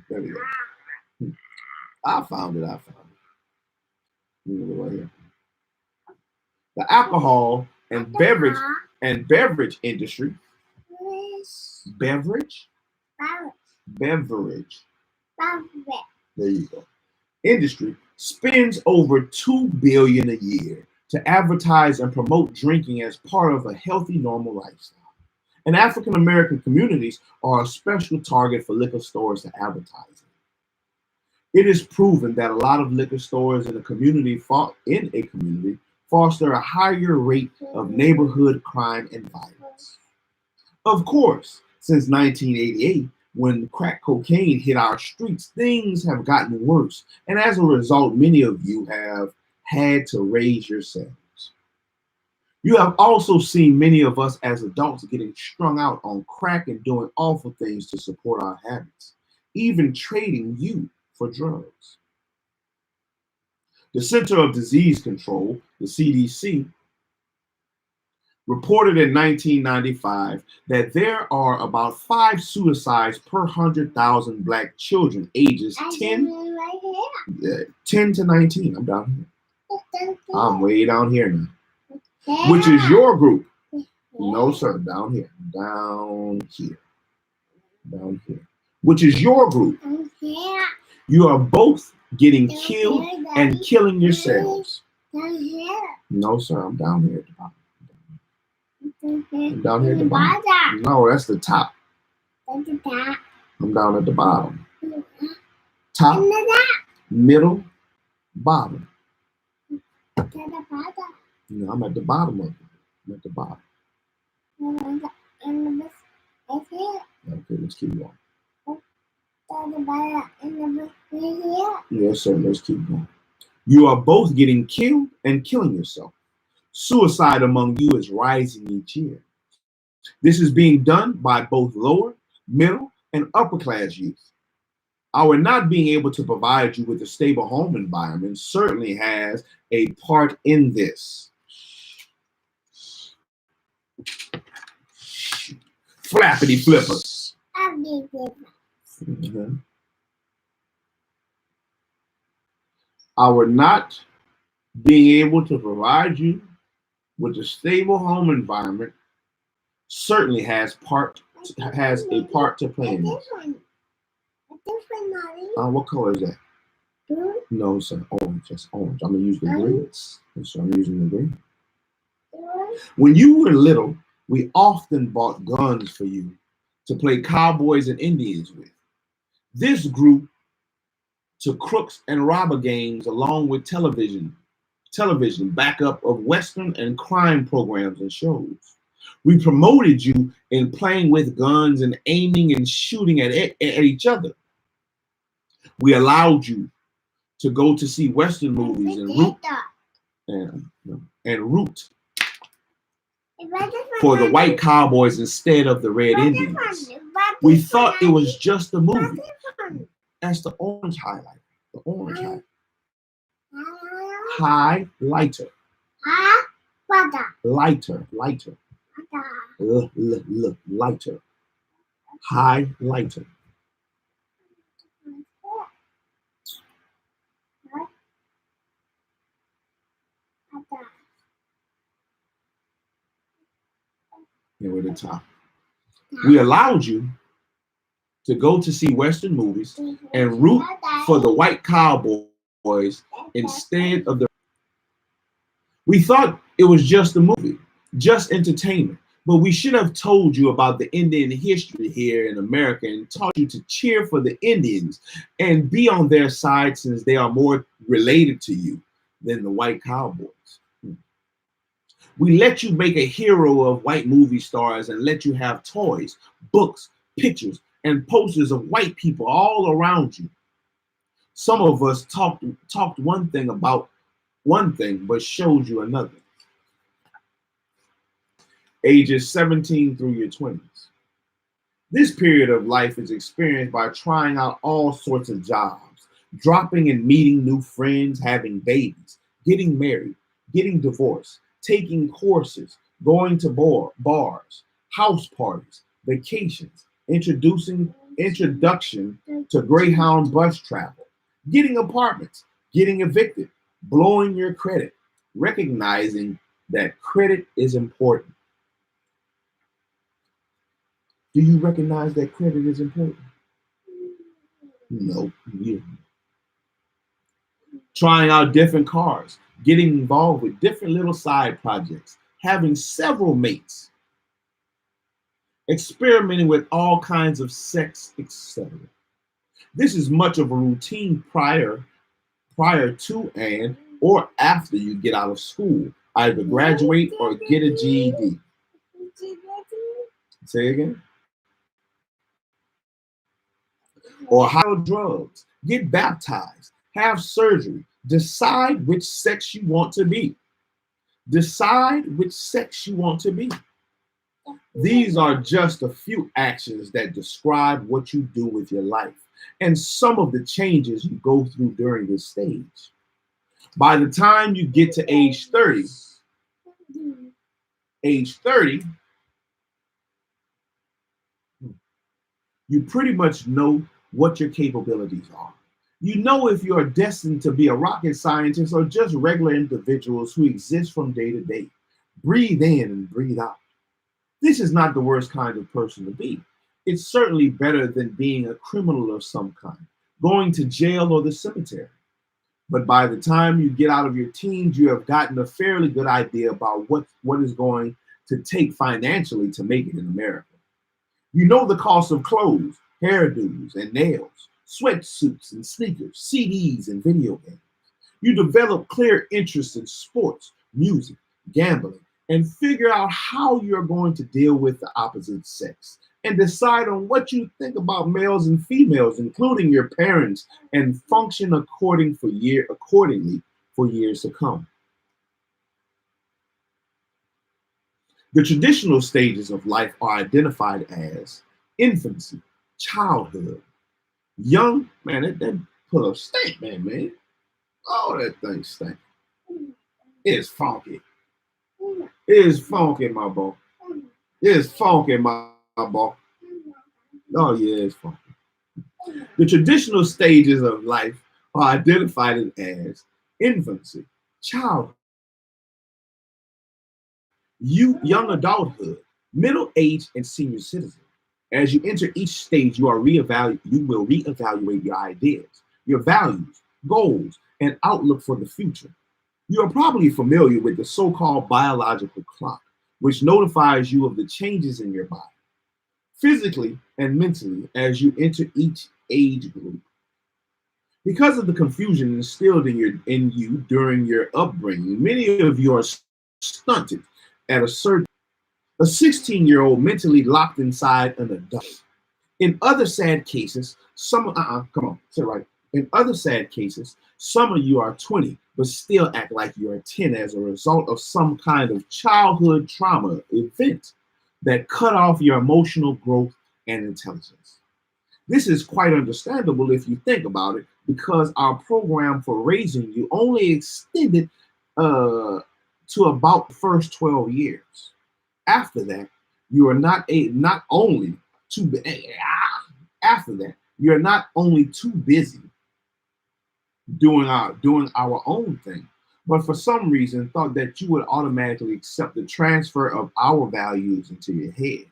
There we go. I found it. Right here. The alcohol and beverage industry. Beverage. There you go. Industry spends over $2 billion a year to advertise and promote drinking as part of a healthy, normal lifestyle. And African American communities are a special target for liquor stores to advertise. It is proven that a lot of liquor stores in a community foster a higher rate of neighborhood crime and violence. Of course, since 1988, when crack cocaine hit our streets, things have gotten worse. And as a result, many of you have had to raise yourselves. You have also seen many of us as adults getting strung out on crack and doing awful things to support our habits, even trading you for drugs. The Center of Disease Control, the CDC, reported in 1995 that there are about 5 suicides per 100,000 Black children ages 10 to 19. I'm down here. I'm way down here now. Which is your group? No, sir. Down here. Down here. Down here. Which is your group? You are both getting killed and killing yourselves. No, sir. I'm down here at the bottom. I'm down here at the bottom. No, that's the top. I'm down at the bottom. Top, middle, bottom. No, I'm at the bottom of it. I'm at the bottom. Okay, let's keep going. Yes, sir. Let's keep going. You are both getting killed and killing yourself. Suicide among you is rising each year. This is being done by both lower, middle, and upper class youth. Our not being able to provide you with a stable home environment certainly has a part in this. Flappity flippers. Mm-hmm. Our not being able to provide you with a stable home environment certainly has a part to play in this. What color is that? No, sir. Orange. That's orange. I'm gonna use the green. So I'm using the green. When you were little, we often bought guns for you to play cowboys and Indians with. This grew to crooks and robber games along with television backup of Western and crime programs and shows. We promoted you in playing with guns and aiming and shooting at each other. We allowed you to go to see Western movies and root for the white cowboys instead of the red Indians. We thought it was just a movie. That's the orange highlight. The orange highlighter. Lighter. Lighter. Highlighter. Here at the top. We allowed you to go to see Western movies and root for the white cowboys instead of the. We thought it was just a movie, just entertainment. But we should have told you about the Indian history here in America and taught you to cheer for the Indians and be on their side since they are more related to you than the white cowboys. We let you make a hero of white movie stars and let you have toys, books, pictures, and posters of white people all around you. Some of us talked one thing about one thing, but showed you another. Ages 17 through your 20s. This period of life is experienced by trying out all sorts of jobs, dropping and meeting new friends, having babies, getting married, getting divorced, taking courses, going to bars, house parties, vacations, introduction to Greyhound bus travel, getting apartments, getting evicted, blowing your credit, recognizing that credit is important. Do you recognize that credit is important? No, you. Trying out different cars, getting involved with different little side projects, having several mates, experimenting with all kinds of sex, etc. This is much of a routine prior to and or after you get out of school, either graduate or get a GED. Say again. Or how drugs, get baptized, have surgery, decide which sex you want to be. Decide which sex you want to be. These are just a few actions that describe what you do with your life and some of the changes you go through during this stage. By the time you get to age 30, you pretty much know what your capabilities are. You know if you are destined to be a rocket scientist or just regular individuals who exist from day to day. Breathe in and breathe out. This is not the worst kind of person to be. It's certainly better than being a criminal of some kind, going to jail or the cemetery. But by the time you get out of your teens, you have gotten a fairly good idea about what is going to take financially to make it in America. You know the cost of clothes, hairdos, and nails, sweatsuits and sneakers, CDs and video games. You develop clear interests in sports, music, gambling, and figure out how you're going to deal with the opposite sex and decide on what you think about males and females, including your parents, and function accordingly for years to come. The traditional stages of life are identified as infancy, childhood, young, man, that put up stank, man. Oh, that thing stank. It's funky. It's funky, my boy. It's funky, my boy. Oh, yeah, it's funky. The traditional stages of life are identified as infancy, childhood, young adulthood, middle age, and senior citizen. As you enter each stage, you will reevaluate your ideas, your values, goals, and outlook for the future. You are probably familiar with the so-called biological clock, which notifies you of the changes in your body, physically and mentally, as you enter each age group. Because of the confusion instilled in you during your upbringing, many of you are stunted at a 16-year-old mentally locked inside an adult. In other sad cases, come on, say it right. In other sad cases, some of you are 20, but still act like you are 10 as a result of some kind of childhood trauma event that cut off your emotional growth and intelligence. This is quite understandable if you think about it, because our program for raising you only extended to about the first 12 years. After that, you are not only too after that, you're not only too busy doing our own thing, but for some reason thought that you would automatically accept the transfer of our values into your head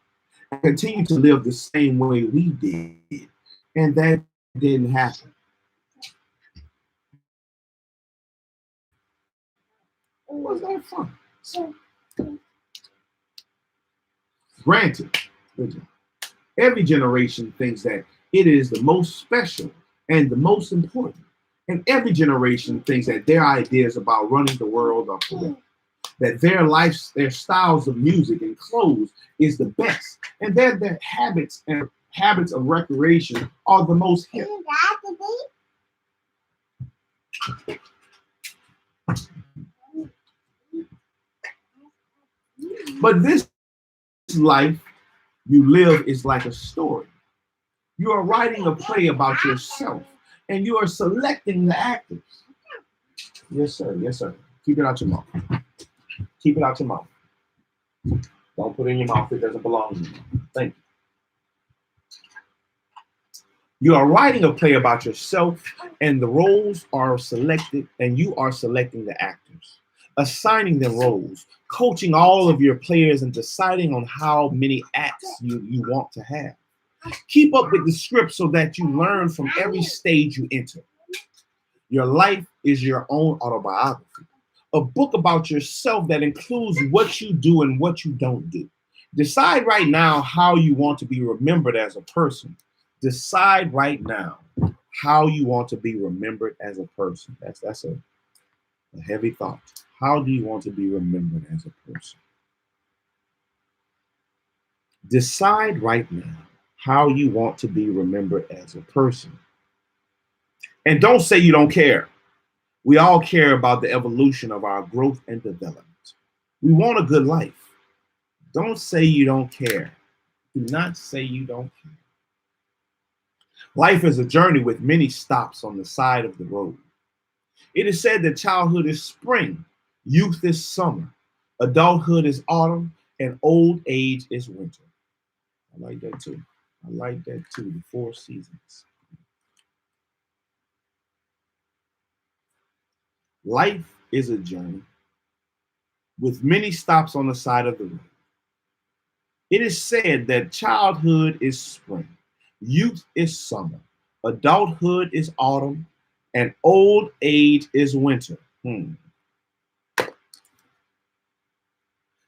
and continue to live the same way we did. And that didn't happen. Was that fun? Granted, every generation thinks that it is the most special and the most important. And every generation thinks that their ideas about running the world are correct, that their styles of music and clothes is the best, and that their habits and habits of recreation are the most hip. But this life you live is like a story. You are writing a play about yourself, and you are selecting the actors. Yes, sir. Yes, sir. Keep it out your mouth. Keep it out your mouth. Don't put it in your mouth. It doesn't belong to you. Thank you. You are writing a play about yourself, and the roles are selected, and you are selecting the actors, assigning them roles, coaching all of your players, and deciding on how many acts you want to have. Keep up with the script so that you learn from every stage you enter. Your life is your own autobiography, a book about yourself that includes what you do and what you don't do. Decide right now how you want to be remembered as a person. Decide right now how you want to be remembered as a person. That's a heavy thought. How do you want to be remembered as a person? Decide right now how you want to be remembered as a person. And don't say you don't care. We all care about the evolution of our growth and development. We want a good life. Don't say you don't care. Do not say you don't care. Life is a journey with many stops on the side of the road. It is said that childhood is spring, youth is summer, adulthood is autumn, and old age is winter. I like that too. I like that too. The 4 seasons. Life is a journey with many stops on the side of the road. It is said that childhood is spring, youth is summer, adulthood is autumn, and old age is winter.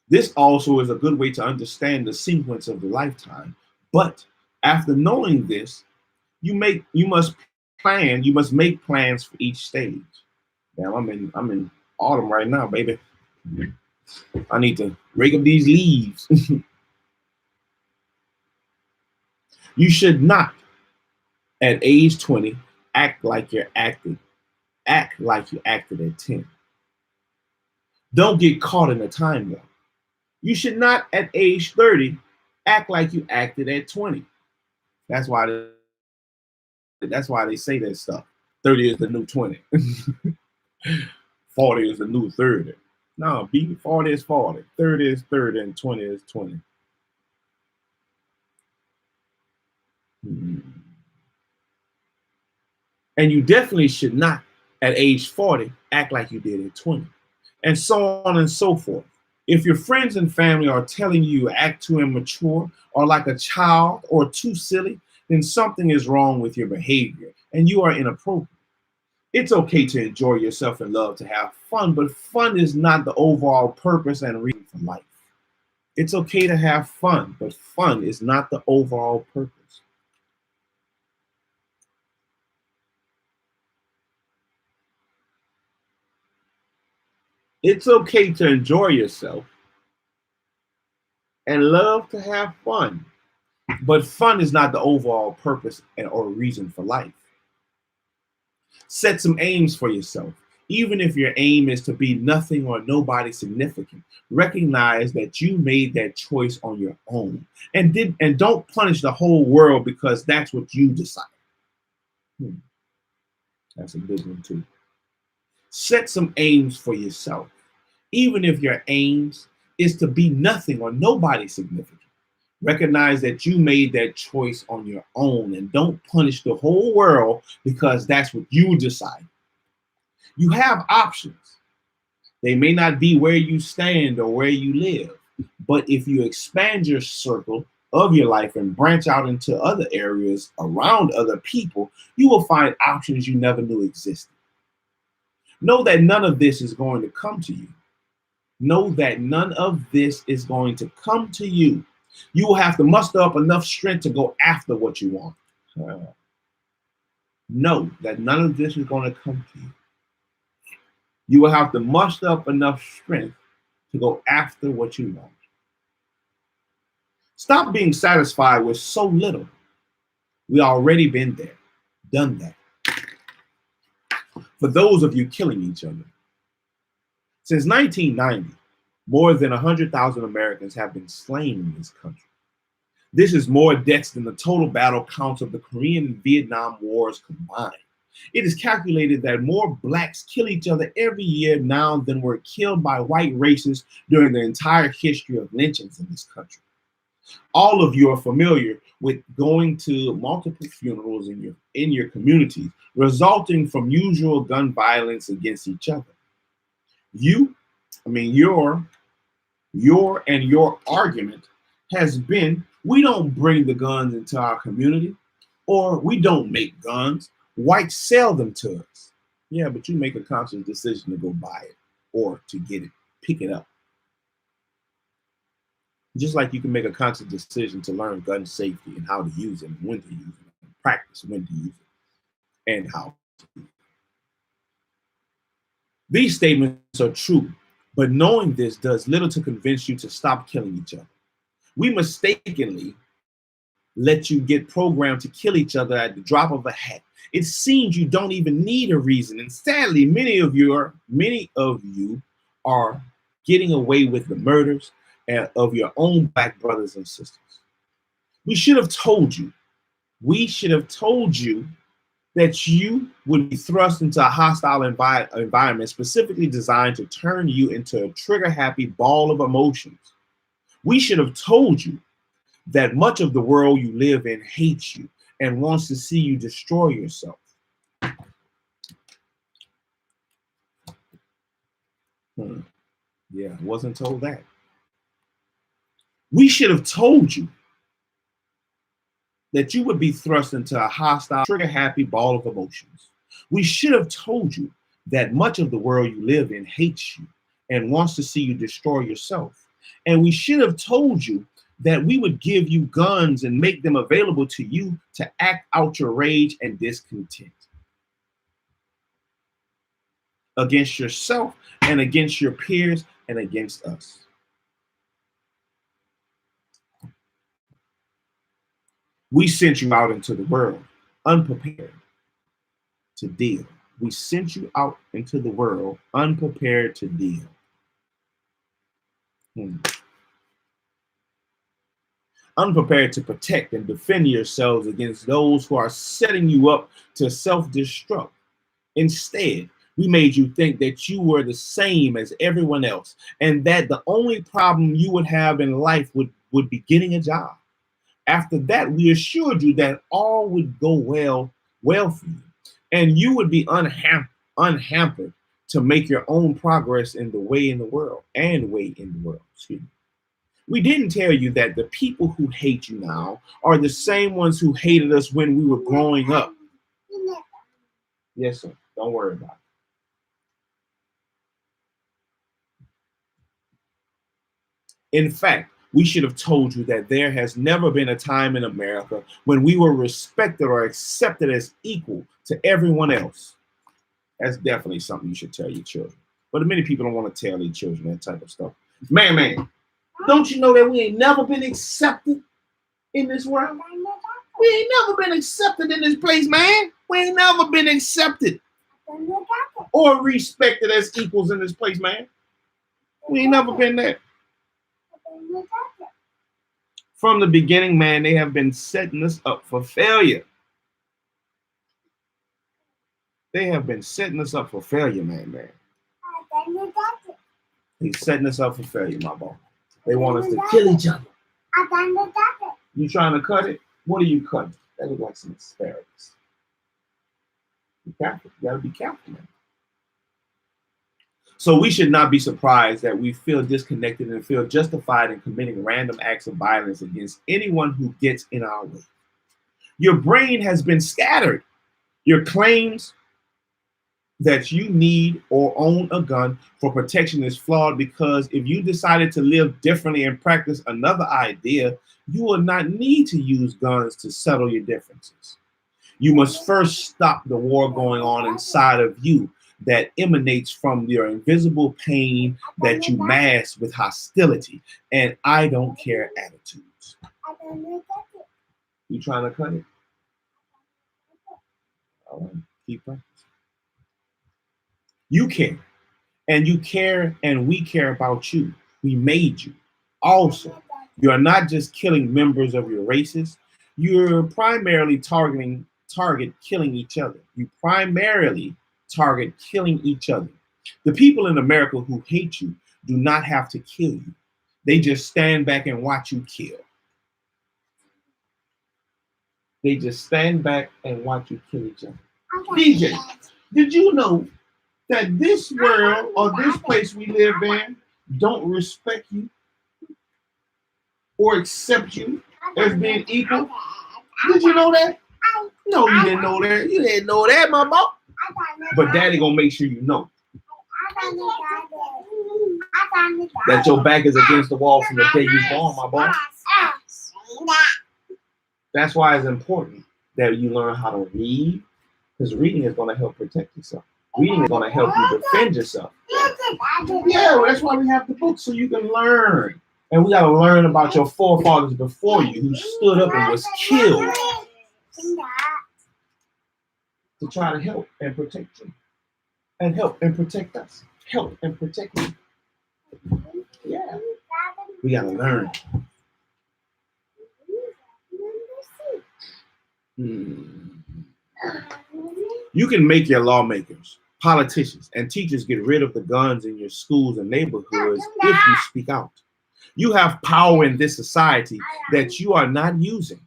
This also is a good way to understand the sequence of the lifetime. But after knowing this, you must make plans for each stage. Now I'm in autumn right now, baby. I need to rake up these leaves. You should not, at age 20, act like you acted at 10. Don't get caught in a time warp. You should not, at age 30, act like you acted at 20. That's why they say that stuff. 30 is the new 20. 40 is the new 30. No, 40 is 40. 30 is 30, and 20 is 20. And you definitely should not, at age 40, act like you did at 20. And so on and so forth. If your friends and family are telling you act too immature or like a child or too silly, then something is wrong with your behavior and you are inappropriate. It's okay to enjoy yourself and love to have fun, but fun is not the overall purpose and reason for life. It's okay to have fun, but fun is not the overall purpose. It's okay to enjoy yourself and love to have fun, but fun is not the overall purpose or reason for life. Set some aims for yourself. Even if your aim is to be nothing or nobody significant, recognize that you made that choice on your own and don't punish the whole world because that's what you decided. That's a good one too. Set some aims for yourself. Even if your aims is to be nothing or nobody significant, recognize that you made that choice on your own and don't punish the whole world because that's what you decide. You have options. They may not be where you stand or where you live, but if you expand your circle of your life and branch out into other areas around other people, you will find options you never knew existed. Know that none of this is going to come to you. Know that none of this is going to come to you. You will have to muster up enough strength to go after what you want. Know that none of this is going to come to you. You will have to muster up enough strength to go after what you want. Stop being satisfied with so little. We already been there, done that. For those of you killing each other, since 1990, more than 100,000 Americans have been slain in this country. This is more deaths than the total battle counts of the Korean and Vietnam wars combined. It is calculated that more blacks kill each other every year now than were killed by white racists during the entire history of lynchings in this country. All of you are familiar with going to multiple funerals in your communities, resulting from usual gun violence against each other. Your argument has been, we don't bring the guns into our community, or we don't make guns. Whites sell them to us. Yeah, but you make a conscious decision to go buy it or to get it, pick it up. Just like you can make a conscious decision to learn gun safety and how to use it, and when to use it, and practice when to use it, and how to use it. These statements are true, but knowing this does little to convince you to stop killing each other. We mistakenly let you get programmed to kill each other at the drop of a hat. It seems you don't even need a reason, and sadly, many of you are getting away with the murders of your own black brothers and sisters. We should have told you that you would be thrust into a hostile environment specifically designed to turn you into a trigger-happy ball of emotions. We should have told you that much of the world you live in hates you and wants to see you destroy yourself. Yeah, I wasn't told that. We should have told you that you would be thrust into a hostile, trigger-happy ball of emotions. We should have told you that much of the world you live in hates you and wants to see you destroy yourself. And we should have told you that we would give you guns and make them available to you to act out your rage and discontent against yourself and against your peers and against us. We sent you out into the world unprepared to deal. We sent you out into the world unprepared to deal. Unprepared to protect and defend yourselves against those who are setting you up to self-destruct. Instead, we made you think that you were the same as everyone else and that the only problem you would have in life would be getting a job. After that, we assured you that all would go well for you, and you would be unhampered to make your own progress in the way in the world. Excuse me. We didn't tell you that the people who hate you now are the same ones who hated us when we were growing up. Yes, sir. Don't worry about it. In fact, we should have told you that there has never been a time in America when we were respected or accepted as equal to everyone else. That's definitely something you should tell your children. But many people don't want to tell their children that type of stuff. Man, don't you know that we ain't never been accepted in this world? We ain't never been accepted in this place, man. We ain't never been accepted or respected as equals in this place, man. We ain't never been there. From the beginning, man, they have been setting us up for failure. They have been setting us up for failure, man. He's setting us up for failure, my boy. They want us to kill each other. You trying to cut it? What are you cutting? That looks like some asparagus. Be careful. You gotta be careful, man. So we should not be surprised that we feel disconnected and feel justified in committing random acts of violence against anyone who gets in our way. Your brain has been scattered. Your claims that you need or own a gun for protection is flawed because if you decided to live differently and practice another idea, you will not need to use guns to settle your differences. You must first stop the war going on inside of you that emanates from your invisible pain that you mask with hostility and I don't care attitudes. You trying to cut it? All right, keep practicing. You care, and you care, and we care about you. We made you. Also, you are not just killing members of your races. You're primarily target killing each other. You primarily target killing each other. The people in America who hate you do not have to kill you. They just stand back and watch you kill. They just stand back and watch you kill each other. DJ, did you know that this world or this place we live in don't respect you or accept you as being equal? Did you know that? No, you didn't know that. You didn't know that, my boy. But daddy gonna make sure you know that your back is against the wall from the day you born, my boy. That's why it's important that you learn how to read, because reading is going to help protect yourself. Reading is going to help you defend yourself. Yeah, well, that's why we have the book, so you can learn. And we got to learn about your forefathers before you who stood up and was killed to try to help and protect you. And help and protect us. Help and protect you. Yeah. We got to learn. You can make your lawmakers, politicians, and teachers get rid of the guns in your schools and neighborhoods if you speak out. You have power in this society that you are not using.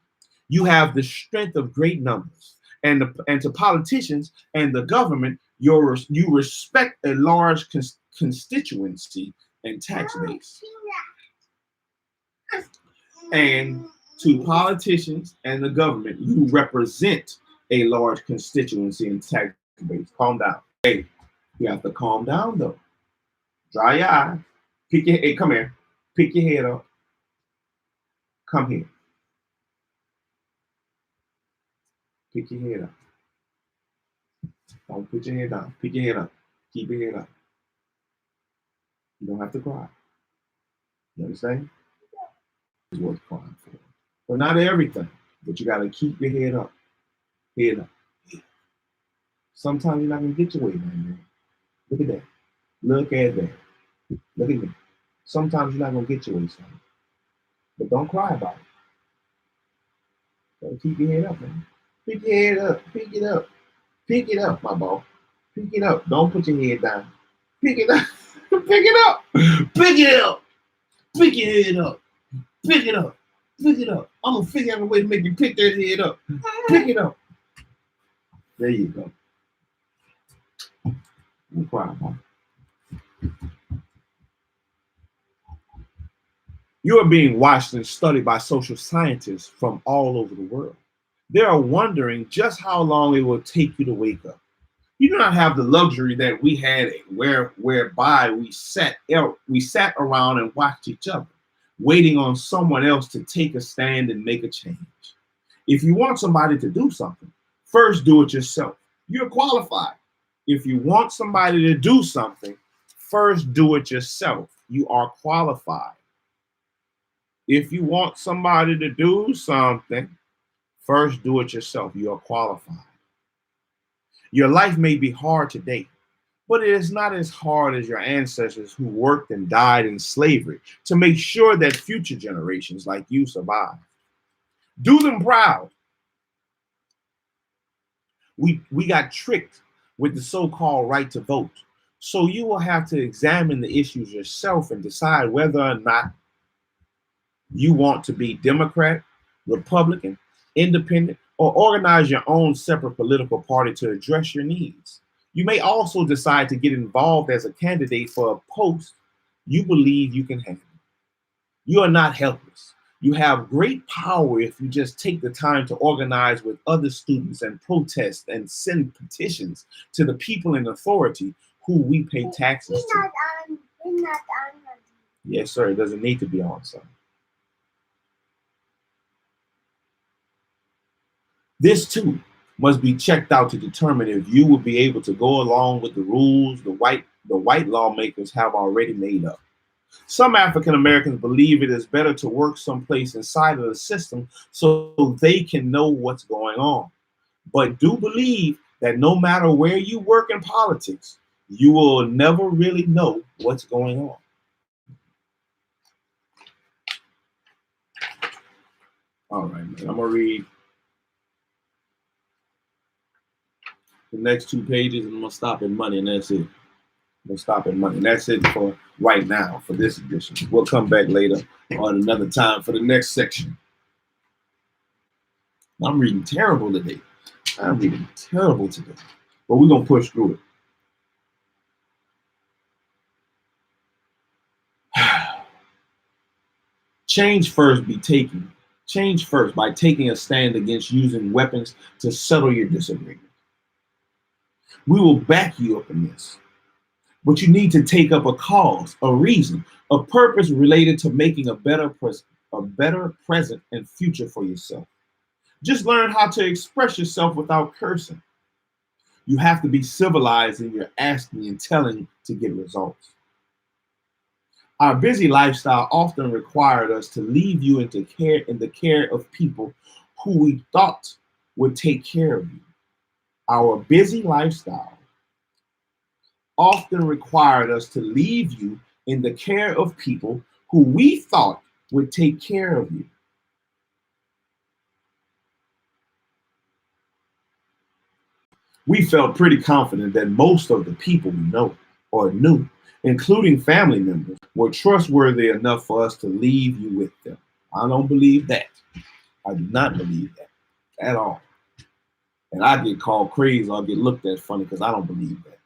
You have the strength of great numbers. And to politicians and the government, you respect a large constituency and tax base. And to politicians and the government, you represent a large constituency and tax base. Calm down. Hey, you have to calm down though. Dry your eyes. Hey, come here. Pick your head up. Come here. Pick your head up. Don't put your head down. Pick your head up. Keep your head up. You don't have to cry. You understand? It's worth crying for. But not everything. But you got to keep your head up. Head up. Sometimes you're not going to get your way, man. Look at that. Look at that. Look at me. Sometimes you're not going to get your way, son. But don't cry about it. Gotta keep your head up, man. Pick your head up. Pick it up. Pick it up, my boy. Pick it up. Don't put your head down. Pick it up. Pick it up. Pick it up. Pick your head up. Pick it up. Pick it up. I'm going to figure out a way to make you pick that head up. Pick it up. There you go. Don't cry about it. You are being watched and studied by social scientists from all over the world. They are wondering just how long it will take you to wake up. You do not have the luxury that we had whereby we sat around and watched each other, waiting on someone else to take a stand and make a change. If you want somebody to do something, first do it yourself. You're qualified. If you want somebody to do something, first do it yourself. You are qualified. If you want somebody to do something, first do it yourself. You are qualified. Your life may be hard today, but it is not as hard as your ancestors who worked and died in slavery to make sure that future generations like you survive. Do them proud. We got tricked with the so-called right to vote. So you will have to examine the issues yourself and decide whether or not you want to be Democrat, Republican, Independent, or organize your own separate political party to address your needs. You may also decide to get involved as a candidate for a post you believe you can handle. You are not helpless. You have great power if you just take the time to organize with other students and protest and send petitions to the people in authority who we pay taxes to. Yes, sir. It doesn't need to be on, sir. This too must be checked out to determine if you will be able to go along with the rules the white lawmakers have already made up. Some African Americans believe it is better to work someplace inside of the system so they can know what's going on, but do believe that no matter where you work in politics, you will never really know what's going on. All right, man. I'm going to read the next 2 pages and I'm going to stop at money, and that's it. We'll stop at money. And that's it for right now for this edition. We'll come back later on another time for the next section. I'm reading terrible today. I'm reading terrible today. But we're going to push through it. Change first by taking a stand against using weapons to settle your disagreement. We will back you up in this. But you need to take up a cause, a reason, a purpose related to making a better present and future for yourself. Just learn how to express yourself without cursing. You have to be civilized in your asking and telling to get results. Our busy lifestyle often required us to leave you in the care of people who we thought would take care of you. Our busy lifestyle often required us to leave you in the care of people who we thought would take care of you. We felt pretty confident that most of the people we know or knew, including family members, were trustworthy enough for us to leave you with them. I don't believe that. I do not believe that at all. And I get called crazy or get looked at funny because I don't believe that.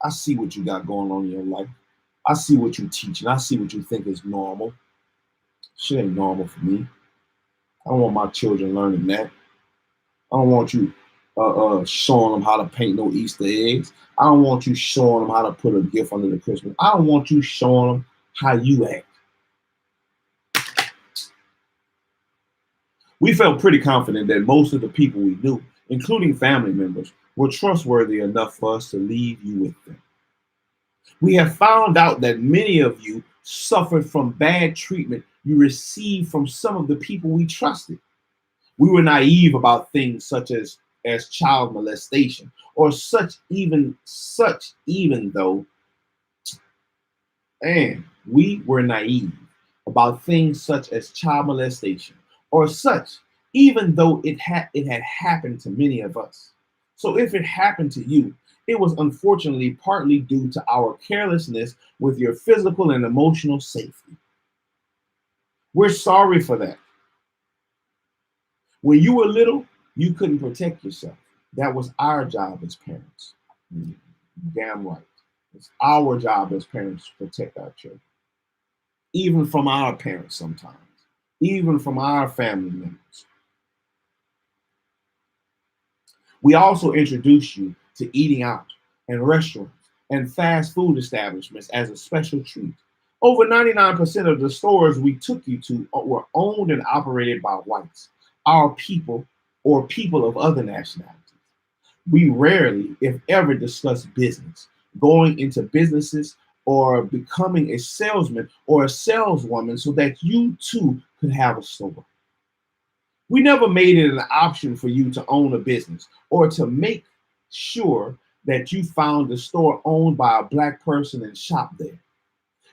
I see what you got going on in your life. I see what you teach and I see what you think is normal. Shit ain't normal for me. I don't want my children learning that. I don't want you showing them how to paint no Easter eggs. I don't want you showing them how to put a gift under the Christmas. I don't want you showing them how you act. We felt pretty confident that most of the people we knew, including family members, were trustworthy enough for us to leave you with them. We have found out that many of you suffered from bad treatment you received from some of the people we trusted. We were naive about things such as child molestation, or even though, and we were naive about things such as child molestation, or such, even though it had happened to many of us. So if it happened to you, it was unfortunately partly due to our carelessness with your physical and emotional safety. We're sorry for that. When you were little, you couldn't protect yourself. That was our job as parents. Damn right. It's our job as parents to protect our children. Even from our parents sometimes. Even from our family members. We also introduced you to eating out and restaurants and fast food establishments as a special treat. Over 99% of the stores we took you to were owned and operated by whites, our people, or people of other nationalities. We rarely, if ever, discuss business, going into businesses, or becoming a salesman or a saleswoman so that you too could have a store. We never made it an option for you to own a business or to make sure that you found a store owned by a Black person and shop there.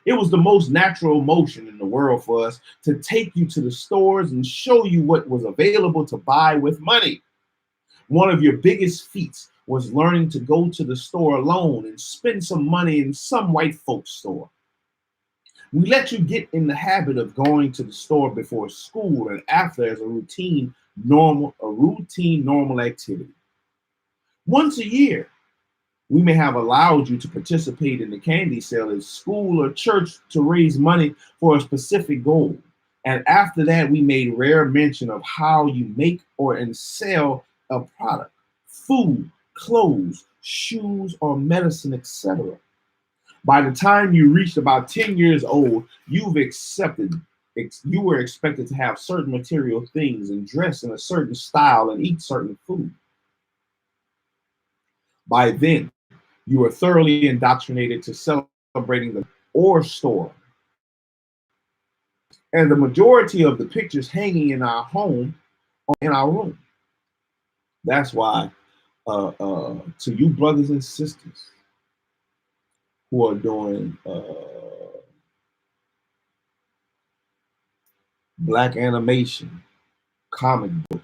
It was the most natural motion in the world for us to take you to the stores and show you what was available to buy with money. One of your biggest feats was learning to go to the store alone and spend some money in some white folks' store. We let you get in the habit of going to the store before school and after as a routine normal activity. Once a year, we may have allowed you to participate in the candy sale at school or church to raise money for a specific goal. And after that, we made rare mention of how you make and sell a product, food, clothes, shoes, or medicine, etc. By the time you reached about 10 years old, you were expected to have certain material things and dress in a certain style and eat certain food. By then, you were thoroughly indoctrinated to celebrating the or store. And the majority of the pictures hanging in our home are in our room. That's why To you brothers and sisters who are doing black animation, comic book,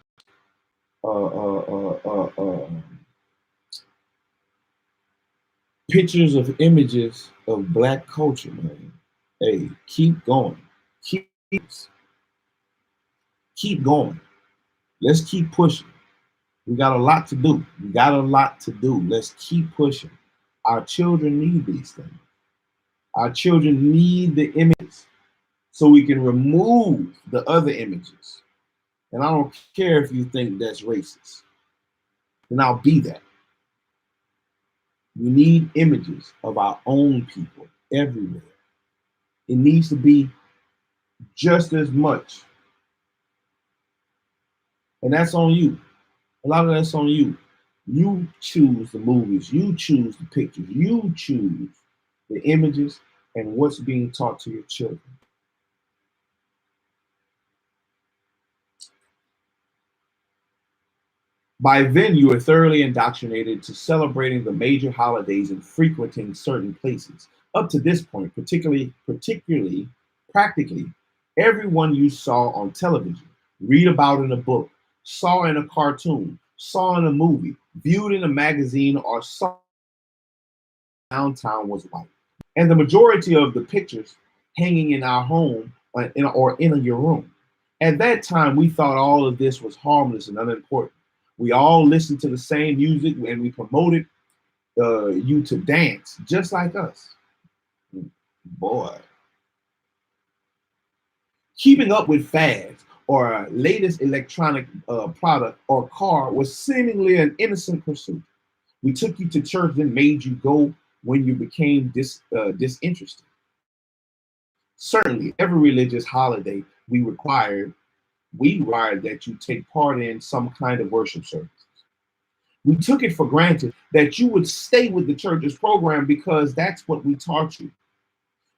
uh, uh, uh, uh, uh, pictures of images of black culture, man. Hey, keep going. Keep keep going. Let's keep pushing. We got a lot to do. We got a lot to do. Let's keep pushing. Our children need these things. Our children need the images so we can remove the other images. And I don't care if you think that's racist. Then I'll be that. We need images of our own people everywhere. It needs to be just as much. And that's on you. A lot of that's on you. You choose the movies, you choose the pictures, you choose the images and what's being taught to your children. By then, you are thoroughly indoctrinated to celebrating the major holidays and frequenting certain places. Up to this point, practically, everyone you saw on television, read about in a book, saw in a cartoon, saw in a movie, viewed in a magazine, or saw downtown was white. And the majority of the pictures hanging in our home or in your room. At that time, we thought all of this was harmless and unimportant. We all listened to the same music and we promoted you to dance just like us. Boy. Keeping up with fads or latest electronic product or car was seemingly an innocent pursuit. We took you to church and made you go when you became disinterested. Certainly, every religious holiday we required that you take part in some kind of worship service. We took it for granted that you would stay with the church's program because that's what we taught you.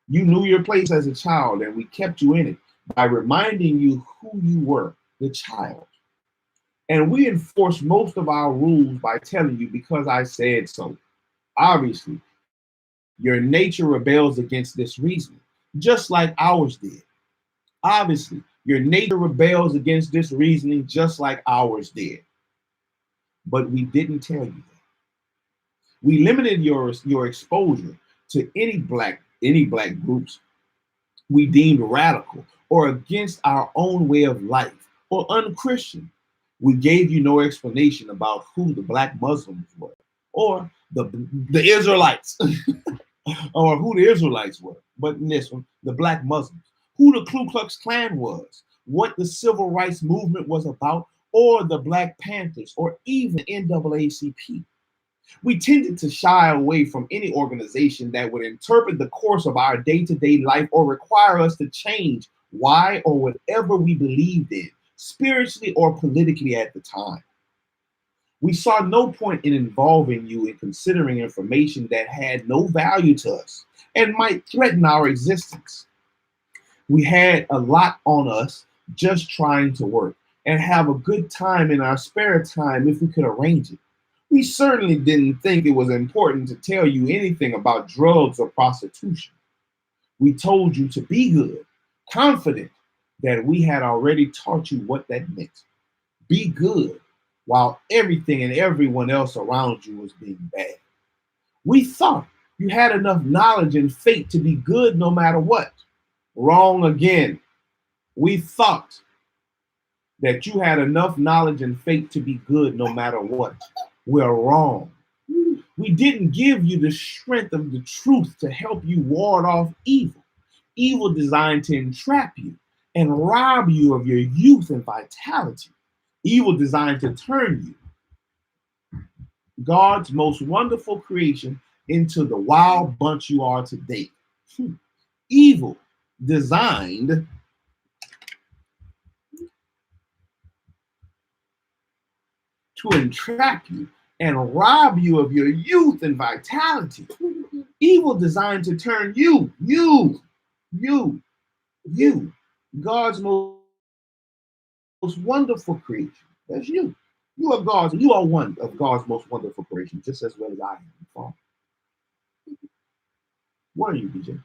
You knew your place as a child, and we kept you in it by reminding you who you were, the child. And we enforced most of our rules by telling you because I said so. Obviously, your nature rebels against this reasoning, just like ours did. Obviously, your nature rebels against this reasoning just like ours did. But we didn't tell you that. We limited your exposure to any black groups we deemed radical or against our own way of life or unchristian. We gave you no explanation about who the black Muslims were or the Israelites or who the Israelites were. But in this one, the black Muslims, who the Ku Klux Klan was, what the civil rights movement was about, or the Black Panthers, or even NAACP. We tended to shy away from any organization that would interpret the course of our day to day life or require us to change why or whatever we believed in, spiritually or politically at the time. We saw no point in involving you in considering information that had no value to us and might threaten our existence. We had a lot on us just trying to work and have a good time in our spare time if we could arrange it. We certainly didn't think it was important to tell you anything about drugs or prostitution. We told you to be good, confident that we had already taught you what that meant. Be good while everything and everyone else around you was being bad. We thought you had enough knowledge and faith to be good no matter what. Wrong again. We thought that you had enough knowledge and faith to be good no matter what. We're wrong. We didn't give you the strength of the truth to help you ward off evil. Evil designed to entrap you and rob you of your youth and vitality. Evil designed to turn you, God's most wonderful creation, into the wild bunch you are today. Evil designed to entrap you and rob you of your youth and vitality. Evil designed to turn you, God's most wonderful creation. That's you. You are God's. You are one of God's most wonderful creations, just as well as I am. Father. What are you, DJ?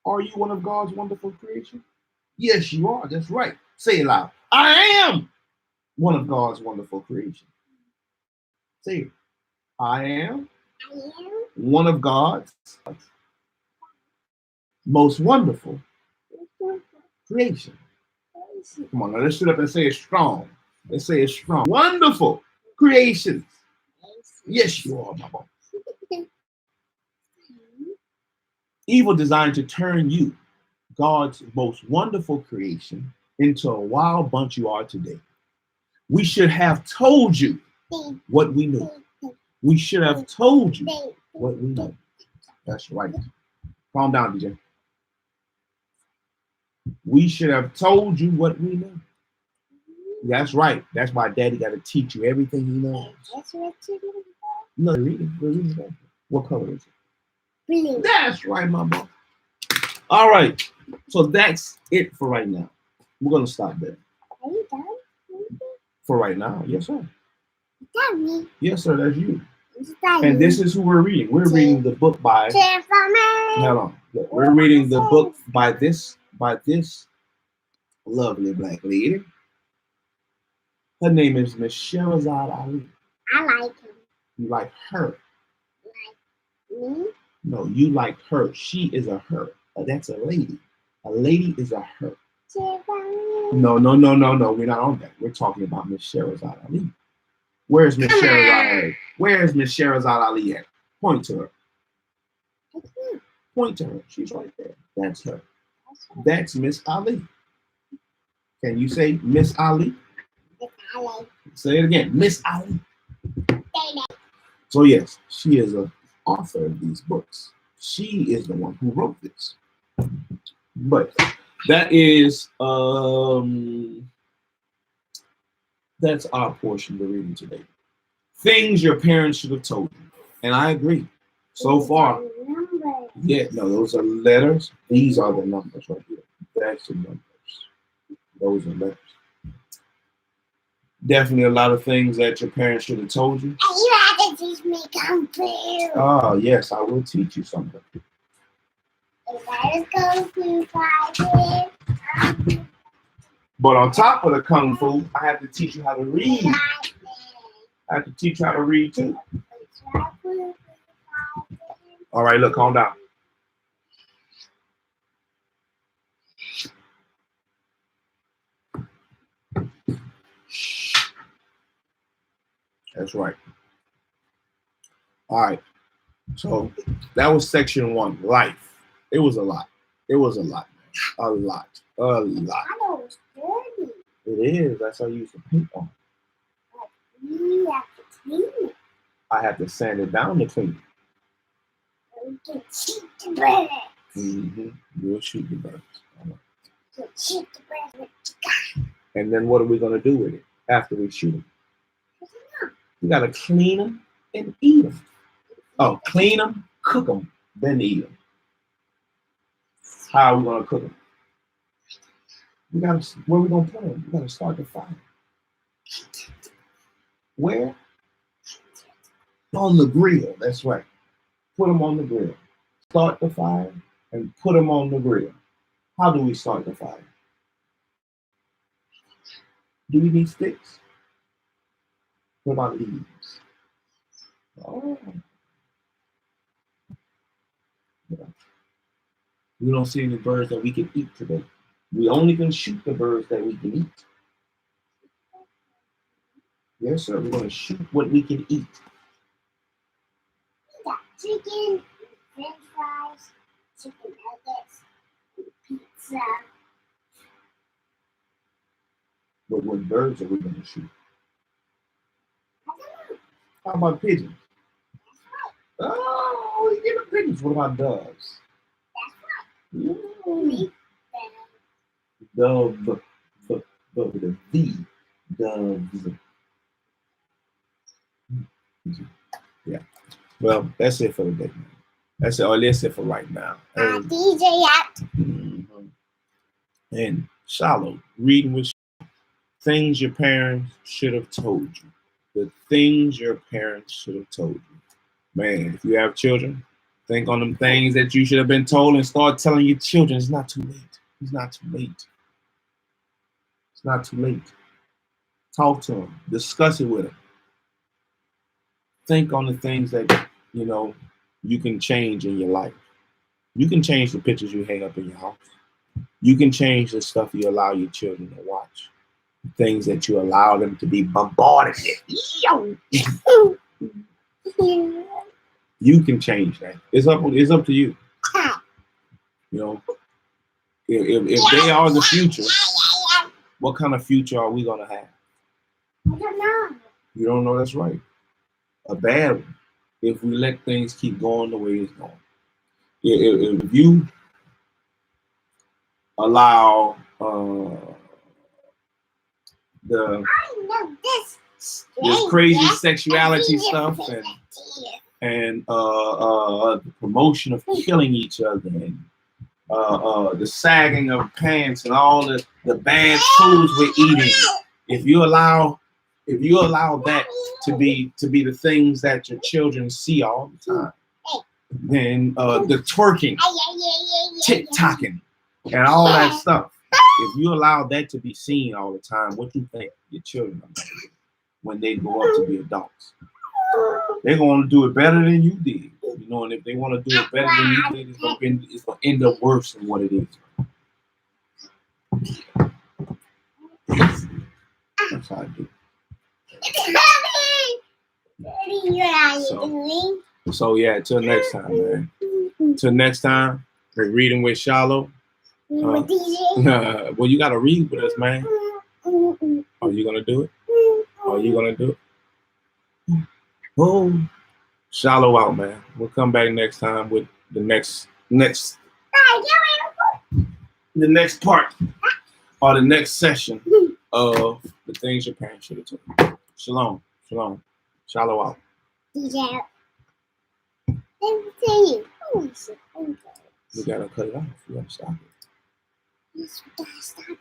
Are you one of God's wonderful creations? Yes, you are. That's right. Say it loud. I am one of God's wonderful creations. Say it. I am I am one of God's most wonderful creation. Come on, now let's sit up and say it strong. Let's say it strong. Wonderful creations. Yes, you are, my boy. Evil designed to turn you, God's most wonderful creation, into a wild bunch you are today. We should have told you what we knew. We should have told you what we know. That's right. Calm down, DJ. We should have told you what we know. That's right. That's why Daddy got to teach you everything he knows. No, read it. What color is it? Blue. That's right, my boy. All right. So that's it for right now. We're going to stop there. Are you done? For right now. Yes, sir. Tell me. Yes, sir. That's you. Tell And you. this is who we're reading. We're reading the book by. Cheer for me. Hold on. We're reading the book by this lovely black lady. Her name is Miss Shaharazad Ali. I like him. You like her. Me? No, you like her. She is a her. That's a lady. A lady is a her. Cheer for me. No. We're not on that. We're talking about Miss Shaharazad Ali. Where's Miss Shaharazad Ali? Where's Miss Shaharazad Ali at? Point to her. Point to her. She's right there. That's her. That's Miss Ali. Can you say Miss Ali? I like Say it again. Miss Ali. it. So yes, she is an author of these books. She is the one who wrote this. But that is that's our portion of the reading today. Things your parents should have told you. And I agree. So far, yeah, no, those are letters. These are the numbers right here. That's the numbers. Those are letters. Definitely a lot of things that your parents should have told you. And you have to teach me Kung Fu. Oh, yes, I will teach you something. If I was Kung Fu fighting, But on top of the Kung Fu, I have to teach you how to read. I have to teach you how to read too. All right, look, calm down. That's right. All right. So that was section 1, life. It was a lot. It was a lot, man. A lot. A lot. I know it's dirty. It is. That's how you use the paint on. You have to clean it. I have to sand it down to clean You can cheat the birds. it. Mm-hmm. You'll shoot the birds. You can cheat the birds with And then what are we going to do with it after we shoot them? We got to clean them and eat them. Oh, clean them, cook them, then eat them. How are we going to cook them? Where are we going to put them? We got to start the fire. Where? On the grill. That's right. Put them on the grill. Start the fire and put them on the grill. How do we start the fire? Do we need sticks? What about leaves? Oh. Yeah. We don't see any birds that we can eat today. We only can shoot the birds that we can eat. Yes, sir. We're going to shoot what we can eat. We got chicken, french fries, chicken nuggets, pizza. But what birds are we going to shoot? I don't know. How about pigeons? Oh, we get the pigeons. What about doves? Meat, Dove. The doves. Yeah. Well, that's it for the day. That's it. Oh, that's it for right now. And, DJ at and Shilo, reading with things your parents should have told you. The things your parents should have told you. Man, if you have children, think on them things that you should have been told and start telling your children. It's not too late. It's not too late. It's not too late. Talk to them. Discuss it with them. Think on the things that, you can change in your life. You can change the pictures you hang up in your house. You can change the stuff you allow your children to watch. Things that you allow them to be bombarded with. You can change that. It's up to you. If they are the future, what kind of future are we gonna have? I don't know. You don't know, that's right. A bad one. If we let things keep going the way it's going. If you allow the this crazy sexuality stuff and the promotion of killing each other and the sagging of pants and all the bad foods we're eating, if you allow that to be the things that your children see all the time, then the twerking, TikToking, and all that stuff, if you allow that to be seen all the time, what you think your children are going to do when they grow up to be adults? They're going to do it better than you did. And if they want to do it better than you did, it's going to end up worse than what it is. That's how I do. So yeah, till next time, man. Till next time, we're reading with Shilo. Well, you got to read with us, man. Are you going to do it? Are you going to do it? Oh, Shilo out, man. We'll come back next time with the next part or the next session of the things your parents should have told you. Shalom. Shilo out. We gotta cut it off. We gotta stop it. Yes, we gotta stop it.